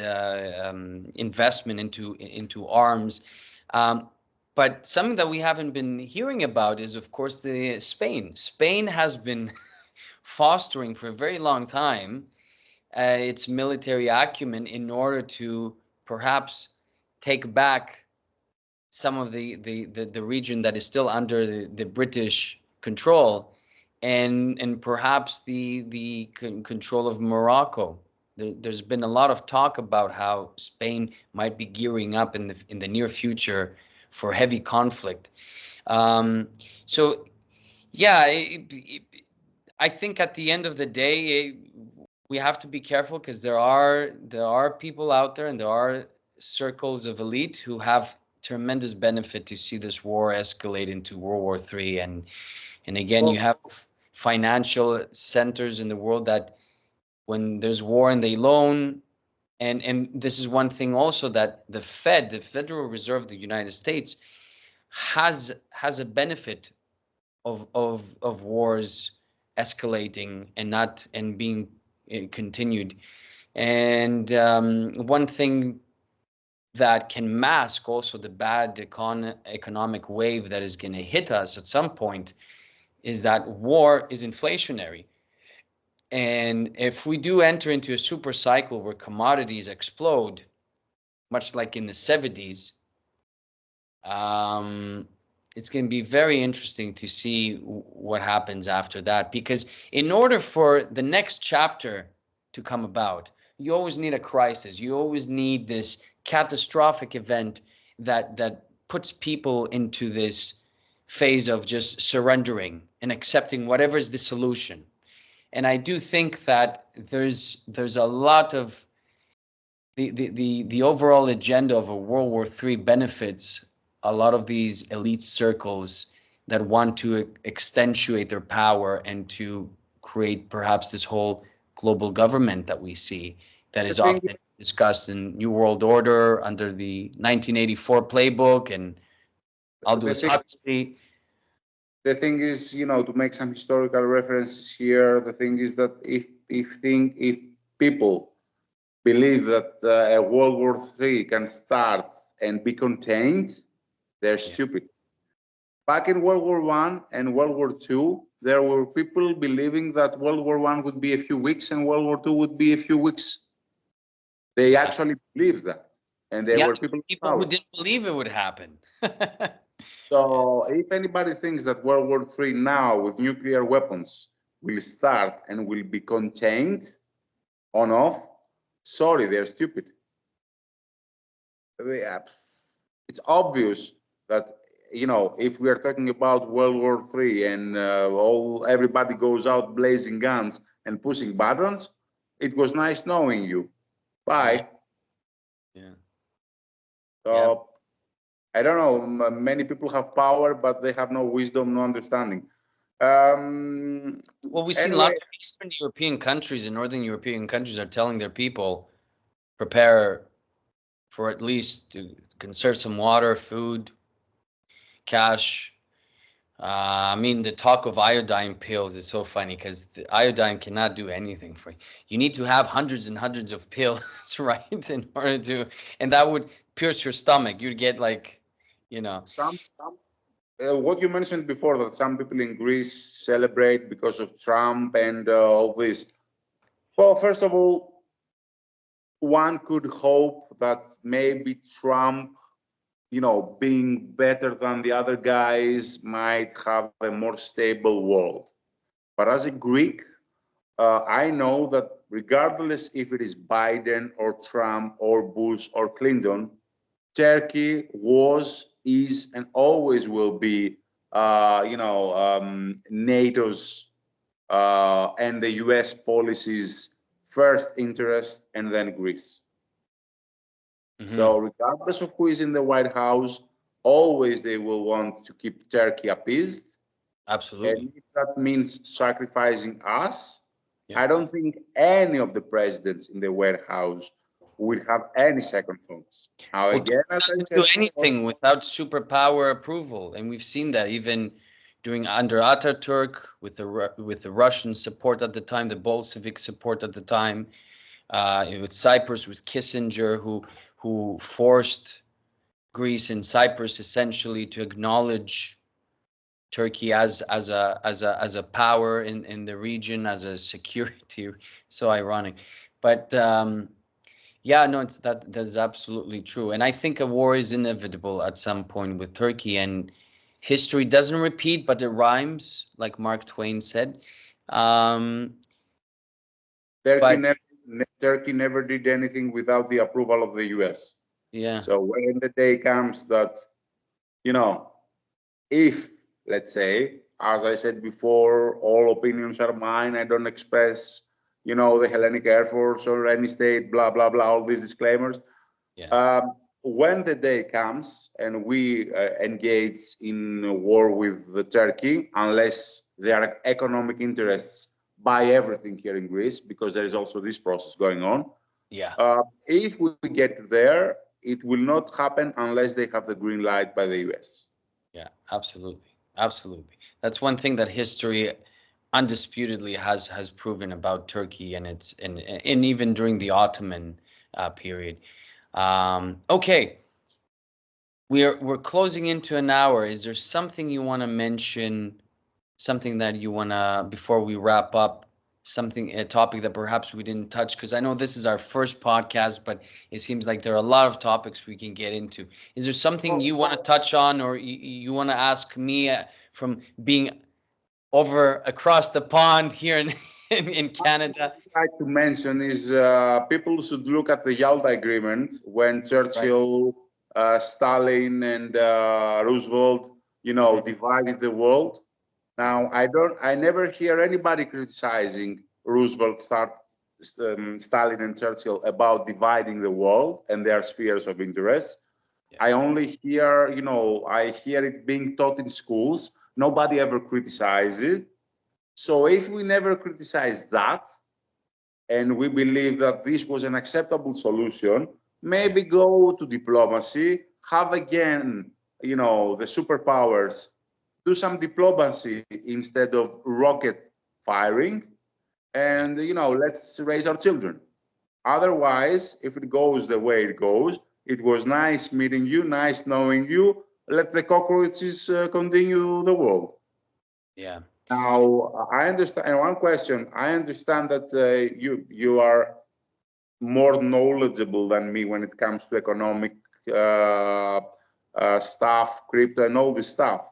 investment into arms. Um, but something that we haven't been hearing about is, of course, the Spain. Spain has been fostering for a very long time its military acumen in order to perhaps take back some of the region that is still under the British control, and perhaps the control of Morocco, there's been a lot of talk about how Spain might be gearing up in the near future for heavy conflict. So yeah, I think at the end of the day, we have to be careful because there are people out there and there are circles of elite who have tremendous benefit to see this war escalate into World War III. And again, you have financial centers in the world that when there's war and they loan, and this is one thing also that the Fed, the Federal Reserve of the United States, has a benefit of wars escalating and being continued. And one thing that can mask also the bad economic wave that is going to hit us at some point is that war is inflationary. And if we do enter into a super cycle where commodities explode, much like in the 70s, it's going to be very interesting to see what happens after that. Because in order for the next chapter to come about, you always need a crisis. You always need this catastrophic event that puts people into this phase of just surrendering and accepting whatever is the solution. And I do think that there's a lot of the overall agenda of a World War III benefits a lot of these elite circles that want to accentuate their power and to create perhaps this whole global government that we see that is often discussed in New World Order under the 1984 playbook and Aldous Huxley. The thing is, to make some historical references here, the thing is that if people believe that a World War III can start and be contained, they're stupid. Back in World War I and World War II, there were people believing that World War I would be a few weeks and World War II would be a few weeks. They actually believed that. And there were people who didn't believe it would happen. So if anybody thinks that World War III now with nuclear weapons will start and will be contained on off, sorry, they're stupid. It's obvious that, if we are talking about World War III and everybody goes out blazing guns and pushing buttons, it was nice knowing you. Bye. Yeah. So I don't know. Many people have power, but they have no wisdom, no understanding. Well, we see lots of Eastern European countries and Northern European countries are telling their people, prepare for at least to conserve some water, food, cash. I mean, the talk of iodine pills is so funny because the iodine cannot do anything for you. You need to have hundreds and hundreds of pills, right, in order to, and that would pierce your stomach. You'd get like, what you mentioned before, that some people in Greece celebrate because of Trump and all this. Well, first of all, one could hope that maybe Trump, being better than the other guys, might have a more stable world. But as a Greek, I know that regardless if it is Biden or Trump or Bush or Clinton, Turkey was, is, and always will be, NATO's and the US policies first interest, and then Greece. So regardless of who is in the White House, always they will want to keep Turkey appeased. Absolutely. And if that means sacrificing us, I don't think any of the presidents in the White House will have any second thoughts. Now, again, as I said, do anything without superpower approval, and we've seen that even under Ataturk with the Russian support at the time, the Bolshevik support at the time, with Cyprus with Kissinger, who forced Greece and Cyprus essentially to acknowledge Turkey as a power in the region, as a security. So ironic, but yeah, no, that's absolutely true. And I think a war is inevitable at some point with Turkey, and history doesn't repeat, but it rhymes, like Mark Twain said. Turkey never Turkey never did anything without the approval of the US. Yeah. So when the day comes that, you know, if, let's say, as I said before, all opinions are mine, I don't express, you know, the Hellenic Air Force or any state, blah, blah, blah, all these disclaimers. Yeah. When the day comes and we engage in a war with Turkey, unless their economic interests buy everything here in Greece, because there is also this process going on. Yeah. If we get there, it will not happen unless they have the green light by the US. Yeah, absolutely. Absolutely. That's one thing that history undisputedly has proven about Turkey, and it's and even during the Ottoman period. Okay, we're closing into an hour. Is there something you want to mention? Something that you want to, before we wrap up, something, a topic that perhaps we didn't touch? Because I know this is our first podcast, but it seems like there are a lot of topics we can get into. Is there something you want to touch on, or you want to ask me from being over across the pond here in Canada? What I'd like to mention is people should look at the Yalta Agreement when Right. Churchill, Stalin, and Roosevelt, you know, divided the world. Now, I never hear anybody criticizing Roosevelt, Stalin, and Churchill about dividing the world and their spheres of interest. Yeah. I only hear, you know, I hear it being taught in schools. Nobody ever criticizes it. So if we never criticize that, and we believe that this was an acceptable solution, maybe go to diplomacy, have again, you know, the superpowers do some diplomacy instead of rocket firing, and, you know, let's raise our children. Otherwise, if it goes the way it goes, it was nice meeting you, nice knowing you, let the cockroaches continue the world. Yeah. Now, I understand. And one question: I understand that you are more knowledgeable than me when it comes to economic stuff, crypto, and all this stuff.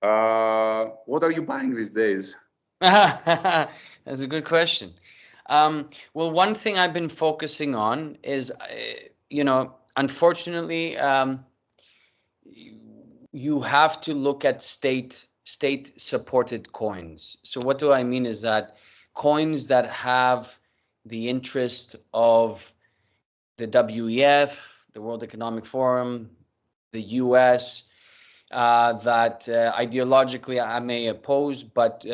What are you buying these days? That's a good question. Well, one thing I've been focusing on is, unfortunately, you have to look at state supported coins. So what do I mean is that coins that have the interest of the WEF, the World Economic Forum, the US, that ideologically I may oppose, but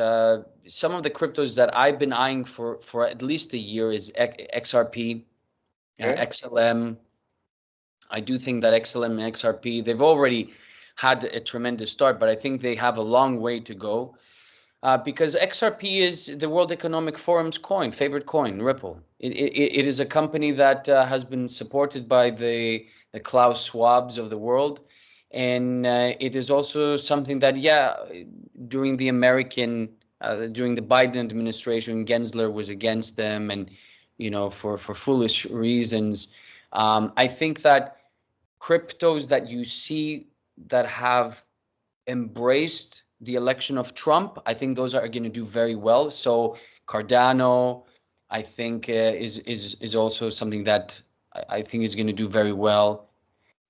some of the cryptos that I've been eyeing for at least a year is XRP, Okay. XLM. I do think that XLM and XRP, they've already had a tremendous start, but I think they have a long way to go. Because XRP is the World Economic Forum's favorite coin, Ripple. It is a company that has been supported by the Klaus Schwabs of the world, and it is also something that, during the during the Biden administration, Gensler was against them, and for foolish reasons. I think that cryptos that you see that have embraced the election of Trump, I think those are going to do very well. So Cardano, I think is also something that I think is going to do very well.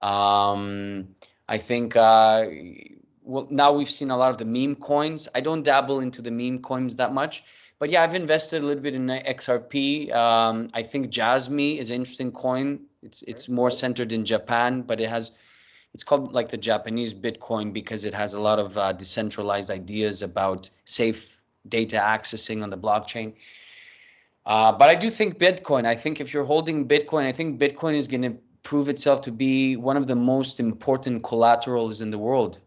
I think well, now we've seen a lot of the meme coins. I don't dabble into the meme coins that much, but yeah, I've invested a little bit in XRP. I think Jasmy is an interesting coin. It's more centered in Japan, but it's called like the Japanese Bitcoin because it has a lot of decentralized ideas about safe data accessing on the blockchain. But I do think Bitcoin, I think if you're holding Bitcoin, I think Bitcoin is going to prove itself to be one of the most important collaterals in the world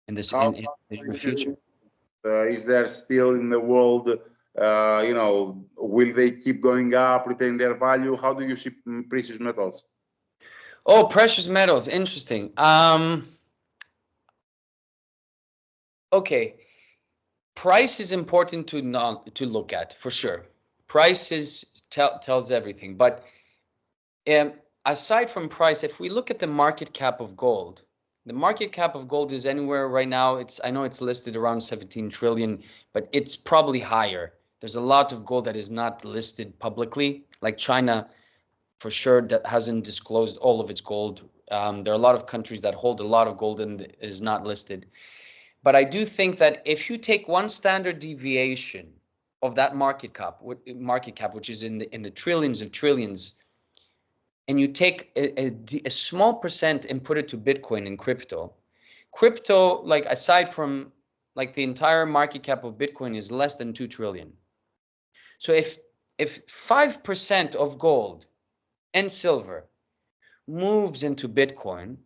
in this How in the about future. is there still in the world, you know, will they keep going up, retain their value? How do you see precious metals? Oh, precious metals, interesting. Okay, price is important to look at for sure. Price tells everything, but Um, aside from price, if we look at the market cap of gold, the market cap of gold is anywhere right now. I know it's listed around 17 trillion, but it's probably higher. There's a lot of gold that is not listed publicly, like China, for sure, that hasn't disclosed all of its gold. There are a lot of countries that hold a lot of gold and is not listed. But I do think that if you take one standard deviation of that market cap, which is in the trillions of trillions, and you take a small percent and put it to Bitcoin and crypto, like aside from like the entire market cap of Bitcoin is less than 2 trillion. So if 5% of gold and silver moves into Bitcoin,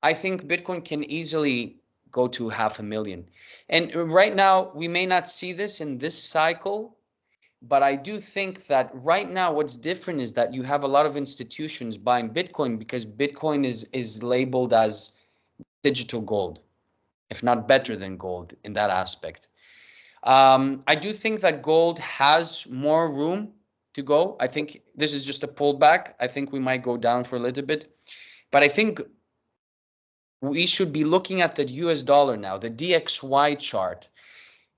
I think Bitcoin can easily go to 500,000. And right now, we may not see this in this cycle, but I do think that right now what's different is that you have a lot of institutions buying Bitcoin because Bitcoin is labeled as digital gold, if not better than gold in that aspect. I do think that gold has more room to go. I think this is just a pullback. I think we might go down for a little bit. But I think we should be looking at the US dollar now, the DXY chart.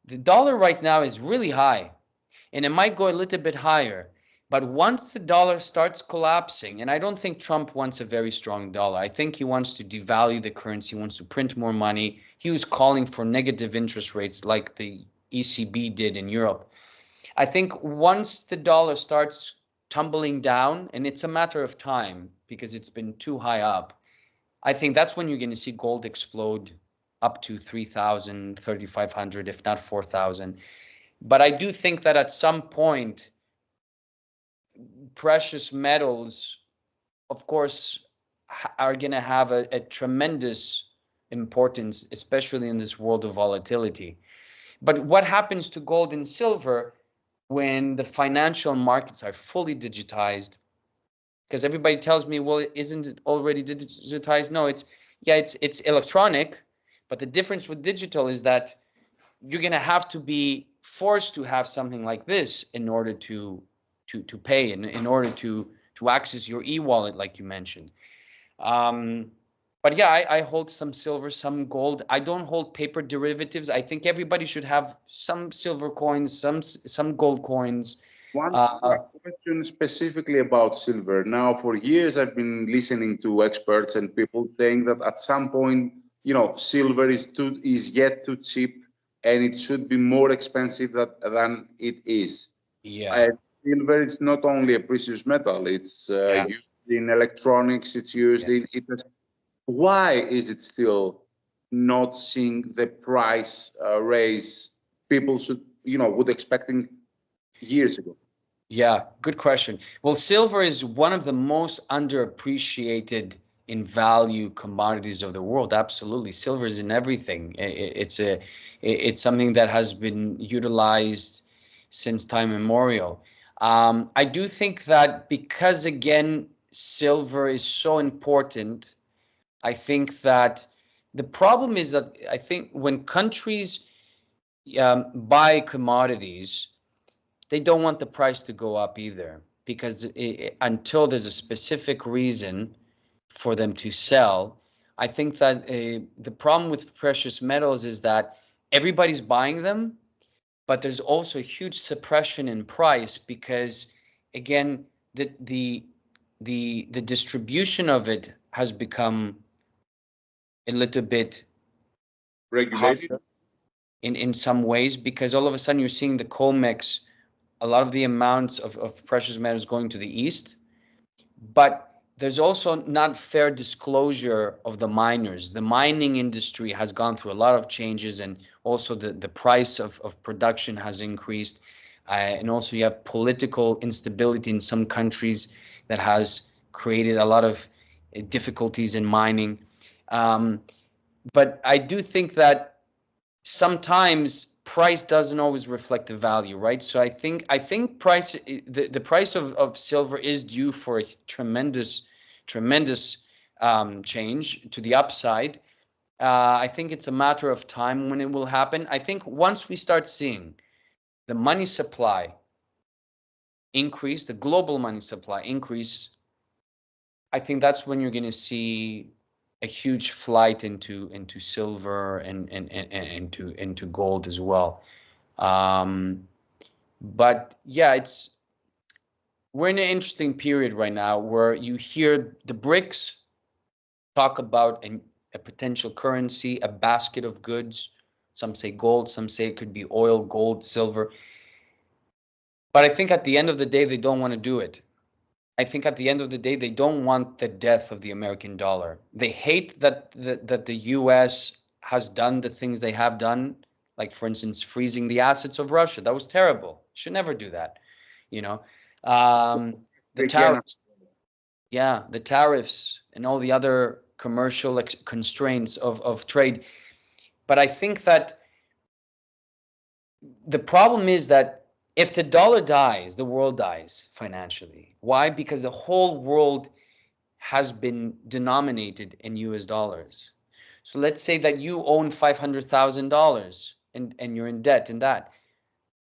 The dollar right now is really high, and it might go a little bit higher. But once the dollar starts collapsing, and I don't think Trump wants a very strong dollar. I think he wants to devalue the currency, he wants to print more money. He was calling for negative interest rates like the ECB did in Europe. I think once the dollar starts tumbling down, and it's a matter of time because it's been too high up, I think that's when you're going to see gold explode up to 3,000, 3,500, if not 4,000. But I do think that at some point, precious metals, of course, are going to have a tremendous importance, especially in this world of volatility. But what happens to gold and silver when the financial markets are fully digitized? Because everybody tells me, well, isn't it already digitized? No, it's electronic, but the difference with digital is that you're going to have to be forced to have something like this in order to pay and in order to access your e-wallet, like you mentioned. But yeah, I hold some silver, some gold. I don't hold paper derivatives. I think everybody should have some silver coins, some gold coins. One question specifically about silver. Now, for years, I've been listening to experts and people saying that at some point, silver is yet too cheap, and it should be more expensive than it is. Yeah. Silver is not only a precious metal; it's used in electronics. It's used in it. Why is it still not seeing the price raise people would expecting years ago? Yeah, good question. Well, silver is one of the most underappreciated in value commodities of the world. Absolutely. Silver is in everything. It's something that has been utilized since time immemorial. I do think that because again, silver is so important, I think that the problem is that I think when countries buy commodities, they don't want the price to go up either because until there's a specific reason for them to sell. I think that the problem with precious metals is that everybody's buying them, but there's also huge suppression in price because, again, the distribution of it has become a little bit Regulated harder in some ways because all of a sudden you're seeing the COMEX, a lot of the amounts of precious metals going to the east, but there's also not fair disclosure of the miners. The mining industry has gone through a lot of changes, and also the price of production has increased. And also you have political instability in some countries that has created a lot of difficulties in mining. But I do think that sometimes price doesn't always reflect the value, right? So I think the price of silver is due for a tremendous change to the upside. I think it's a matter of time when it will happen. I think once we start seeing the money supply increase, the global money supply increase, I think that's when you're going to see a huge flight into silver and into gold as well. Um, But yeah, we're in an interesting period right now where you hear the BRICS talk about a potential currency, a basket of goods. Some say gold, some say it could be oil, gold, silver. But I think at the end of the day, they don't want to do it. I think at the end of the day, they don't want the death of the American dollar. They hate that the US has done the things they have done, like for instance, freezing the assets of Russia. That was terrible. Should never do that. You know, the tariffs, yeah, the tariffs and all the other commercial constraints of trade. But I think that the problem is that if the dollar dies, the world dies financially. Why? Because the whole world has been denominated in US dollars. So let's say that you own $500,000 and you're in debt in that.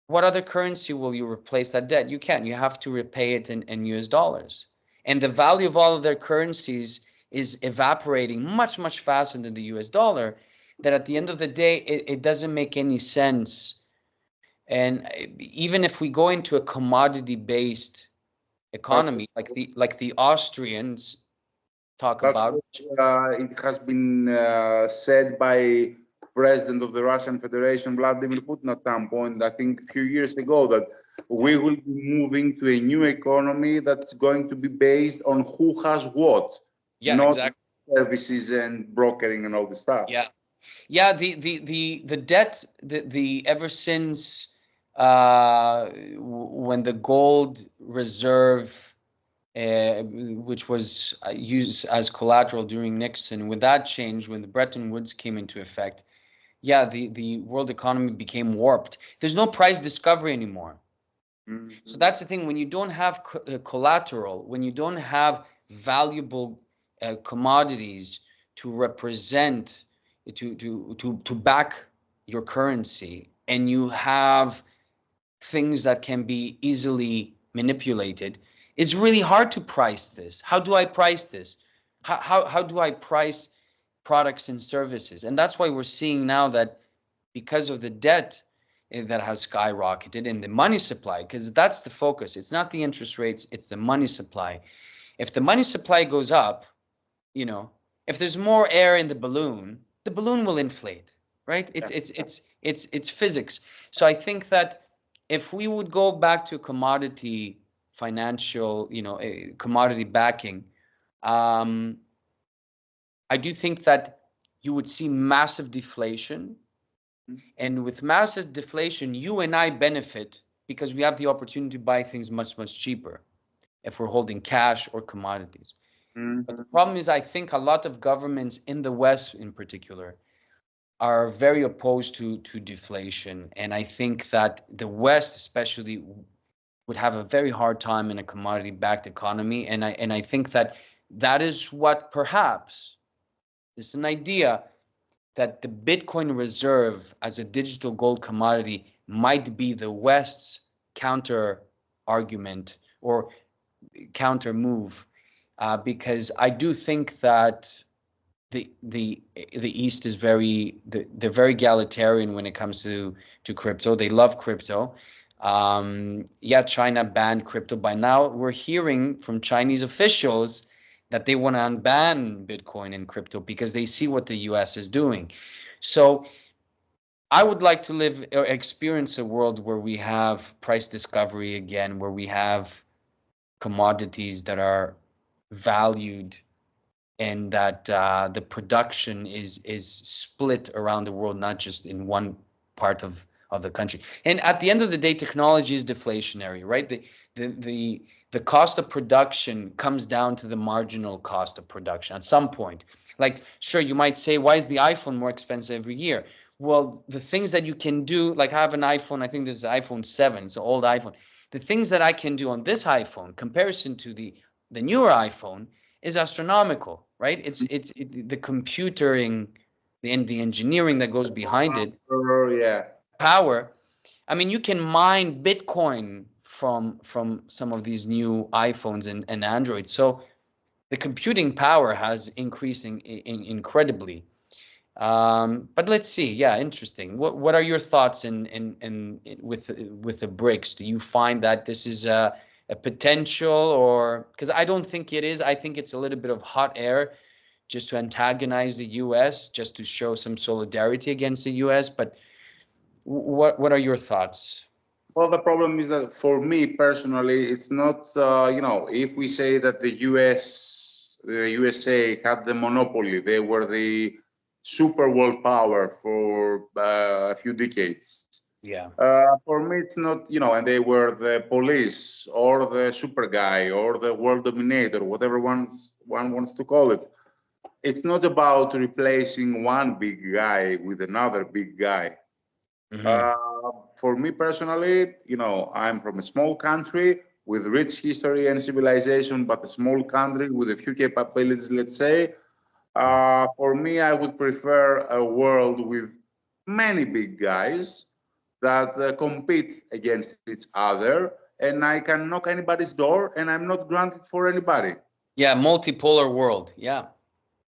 What other currency will you replace that debt? You can't. You have to repay it in US dollars. And the value of all of their currencies is evaporating much, much faster than the US dollar, that at the end of the day, it doesn't make any sense. And even if we go into a commodity-based economy, like the Austrians talk That's about. what it has been said by President of the Russian Federation, Vladimir Putin, at some point, I think a few years ago, that we will be moving to a new economy that's going to be based on who has what, Yeah, not exactly. services and brokering and all this stuff. Yeah, yeah. The debt, the ever since when the gold reserve, which was used as collateral during Nixon, when that changed, when the Bretton Woods came into effect, yeah, the world economy became warped. There's no price discovery anymore. Mm-hmm. So that's the thing. When you don't have collateral, when you don't have valuable commodities to represent, to back your currency, and you have things that can be easily manipulated, it's really hard to price this. How do I price this? How do I price products and services? And that's why we're seeing now that because of the debt that has skyrocketed in the money supply, because that's the focus. It's not the interest rates, it's the money supply. If the money supply goes up, if there's more air in the balloon will inflate, right? It's physics. So I think that if we would go back to commodity financial, a commodity backing, I do think that you would see massive deflation. And with massive deflation, you and I benefit because we have the opportunity to buy things much, much cheaper if we're holding cash or commodities. But the problem is, I think a lot of governments in the West in particular are very opposed to deflation. And I think that the West especially would have a very hard time in a commodity-backed economy. And I think that is what perhaps is an idea that the Bitcoin reserve as a digital gold commodity might be the West's counter argument or counter move, because I do think that the East is they're very egalitarian when it comes to crypto. They love crypto. Yeah, China banned crypto. By now, we're hearing from Chinese officials that they want to unban Bitcoin and crypto because they see what the US is doing. So I would like to live or experience a world where we have price discovery again, where we have commodities that are valued and that the production is split around the world, not just in one part of the country. And at the end of the day, technology is deflationary, right? The cost of production comes down to the marginal cost of production at some point. Like, sure, you might say, why is the iPhone more expensive every year? Well, the things that you can do, like I have an iPhone, I think this is iPhone 7, it's an old iPhone. The things that I can do on this iPhone, comparison to the newer iPhone, is astronomical, right? It's the computering and the engineering that goes behind it. Yeah. Power. I mean, you can mine Bitcoin from some of these new iPhones and Androids. So the computing power has increasing incredibly. But let's see. Yeah, interesting. What are your thoughts with the BRICS? Do you find that this is a potential, or because I don't think it is. I think it's a little bit of hot air just to antagonize the U.S., just to show some solidarity against the U.S. But what are your thoughts? Well, the problem is that for me personally, it's not, if we say that the USA had the monopoly, they were the super world power for a few decades. Yeah. For me, it's not, and they were the police or the super guy or the world dominator, whatever one wants to call it. It's not about replacing one big guy with another big guy. Mm-hmm. For me personally, I'm from a small country with rich history and civilization, but a small country with a few capabilities, let's say. For me, I would prefer a world with many big guys that compete against each other, and I can knock anybody's door, and I'm not granted for anybody. Yeah, multipolar world. Yeah,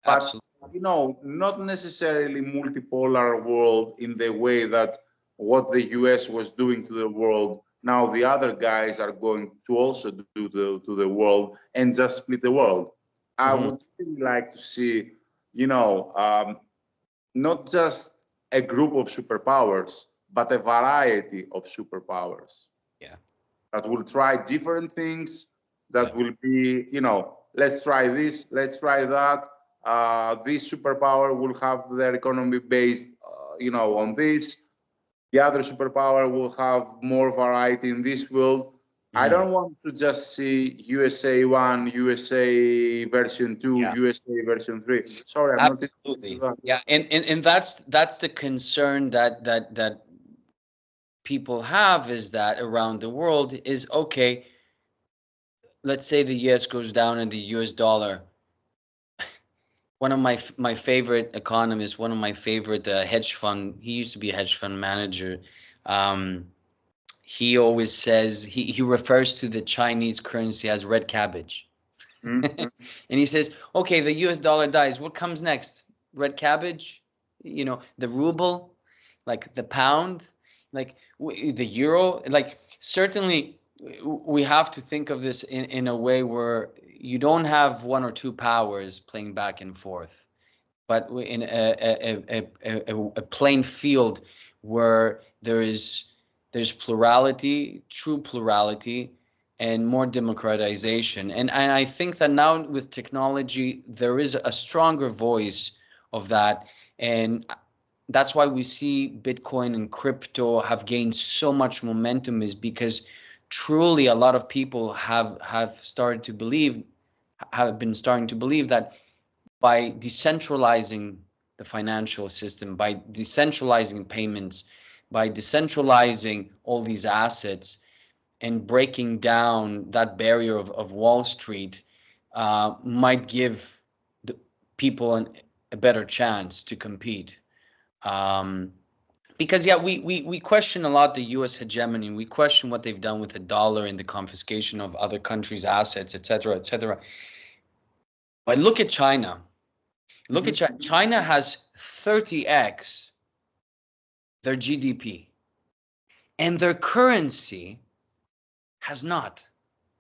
But absolutely. not necessarily multipolar world in the way that what the US was doing to the world, now the other guys are going to also do to the world and just split the world. I Mm-hmm. would really like to see, not just a group of superpowers, but a variety of superpowers Yeah, that will try different things, yeah. that will be, let's try this, let's try that. This superpower will have their economy based, on this. The other superpower will have more variety in this field. I Mm-hmm. don't want to just see USA 1, USA version 2, Yeah. USA version 3. Sorry, I'm not interested in Absolutely. that. Yeah, and that's the concern that people have, is that around the world is okay, let's say the US goes down and the US dollar. One of my favorite economists, one of my favorite hedge fund, he used to be a hedge fund manager. Um, he always says he refers to the Chinese currency as red cabbage. Mhm. And he says, okay, the US dollar dies. What comes next? Red cabbage? The ruble, like the pound, like the euro. Like, certainly, we have to think of this in a way where you don't have one or two powers playing back and forth, but in a plain field where there's plurality, true plurality, and more democratization. And I think that now with technology, there is a stronger voice of that. And that's why we see Bitcoin and crypto have gained so much momentum, is because truly a lot of people have been starting to believe that by decentralizing the financial system, by decentralizing payments, by decentralizing all these assets, and breaking down that barrier of Wall Street, might give the people a better chance to compete. Um, because yeah, we question a lot the U.S. hegemony. We question what they've done with the dollar and the confiscation of other countries' assets, et cetera, et cetera. But look at China. Look at Mhm. China. China has 30x their GDP, and their currency has not.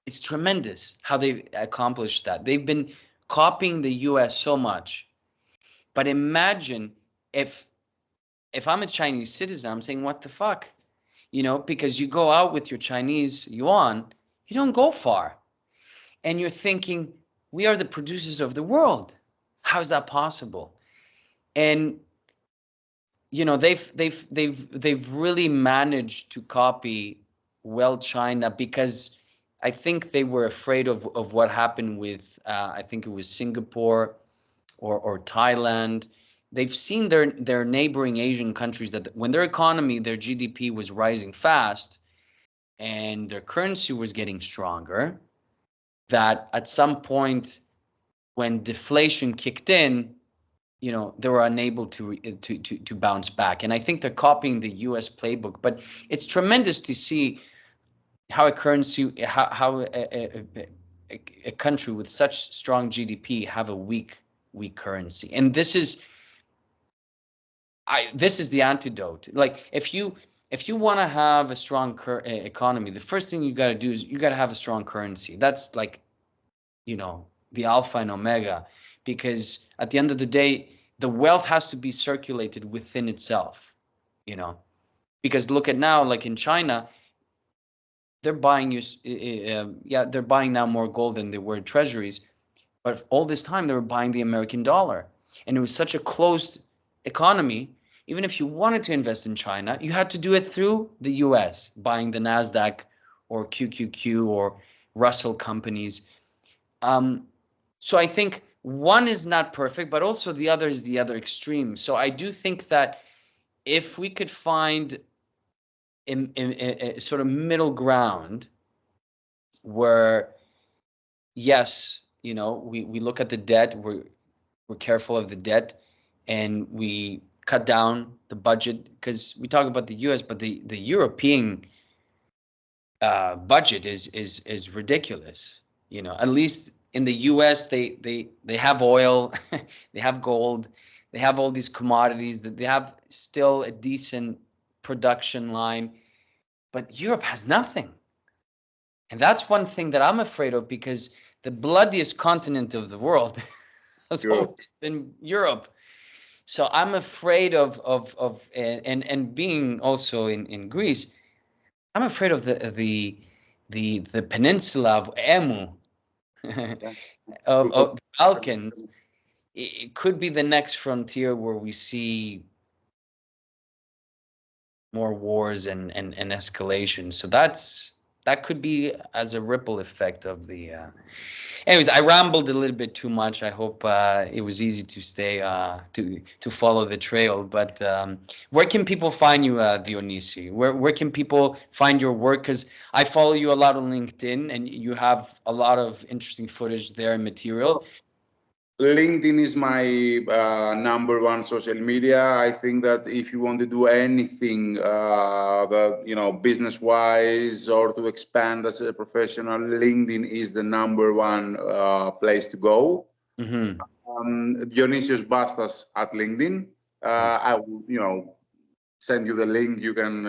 It's tremendous how they've accomplished that. They've been copying the US so much. But imagine if I'm a Chinese citizen, I'm saying, what the fuck? Because you go out with your Chinese yuan, you don't go far. And you're thinking, we are the producers of the world. How is that possible? And they've really managed to copy well China, because I think they were afraid of what happened with I think it was Singapore or Thailand. They've seen their neighboring Asian countries, that when their economy, their GDP was rising fast and their currency was getting stronger, that at some point when deflation kicked in, they were unable to bounce back. And I think they're copying the US playbook. But it's tremendous to see how a currency, how a country with such strong GDP have a weak currency. And this is this is the antidote. Like if you want to have a strong economy, the first thing you got to do is you got to have a strong currency. That's like, the alpha and omega, because at the end of the day, the wealth has to be circulated within itself, because look at now, like in China, they're buying they're buying now more gold than they were treasuries, but all this time they were buying the American dollar, and it was such a closed economy. Even if you wanted to invest in China, you had to do it through the US, buying the NASDAQ or QQQ or Russell companies. So I think one is not perfect, but also the other is the other extreme. So I do think that if we could find a sort of middle ground where, yes, we look at the debt, we're careful of the debt, and we cut down the budget, because we talk about the US, but the European budget is ridiculous. At least in the US, they have oil, they have gold, they have all these commodities, that they have still a decent production line, but Europe has nothing. And that's one thing that I'm afraid of, because the bloodiest continent of the world has always been Europe. So I'm afraid of and being also in Greece, I'm afraid of the peninsula of Emu, of the Balkans. It could be the next frontier where we see more wars and escalation. So that could be as a ripple effect of the. Anyways, I rambled a little bit too much. I hope it was easy to stay to follow the trail. But where can people find you, Dionysi? Where can people find your work? Because I follow you a lot on LinkedIn, and you have a lot of interesting footage there and material. LinkedIn is my number one social media. I think that if you want to do anything business-wise or to expand as a professional, LinkedIn is the number one place to go. Dionysios Bastas at LinkedIn. I will, send you the link. You can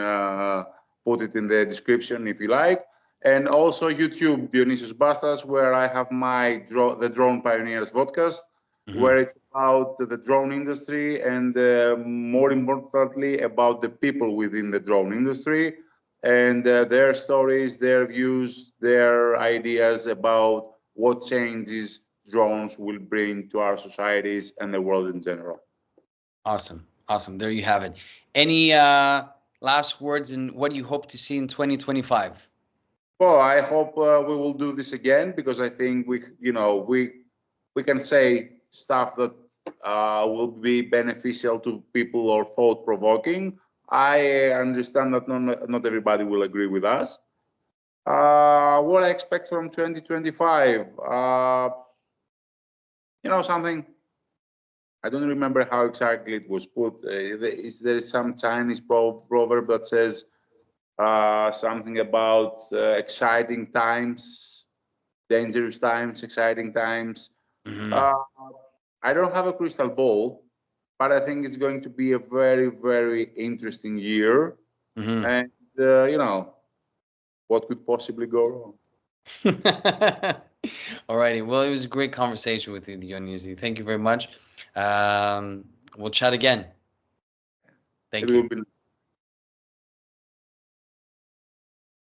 put it in the description if you like. And also YouTube, Dionysios Bastas, where I have my the Drone Pioneers podcast, where it's about the drone industry and more importantly about the people within the drone industry and their stories, their views, their ideas about what changes drones will bring to our societies and the world in general. Awesome. There you have it. Any last words, and what do you hope to see in 2025? Well, I hope we will do this again, because I think we can say stuff that will be beneficial to people or thought-provoking. I understand that not everybody will agree with us. What I expect from 2025, something. I don't remember how exactly it was put. There is some Chinese proverb that says something about exciting times, dangerous times, exciting times. I don't have a crystal ball, but I think it's going to be a very, very interesting year. And, what could possibly go wrong? All righty. Well, it was a great conversation with you, Dionysi. Thank you very much. We'll chat again. Thank you.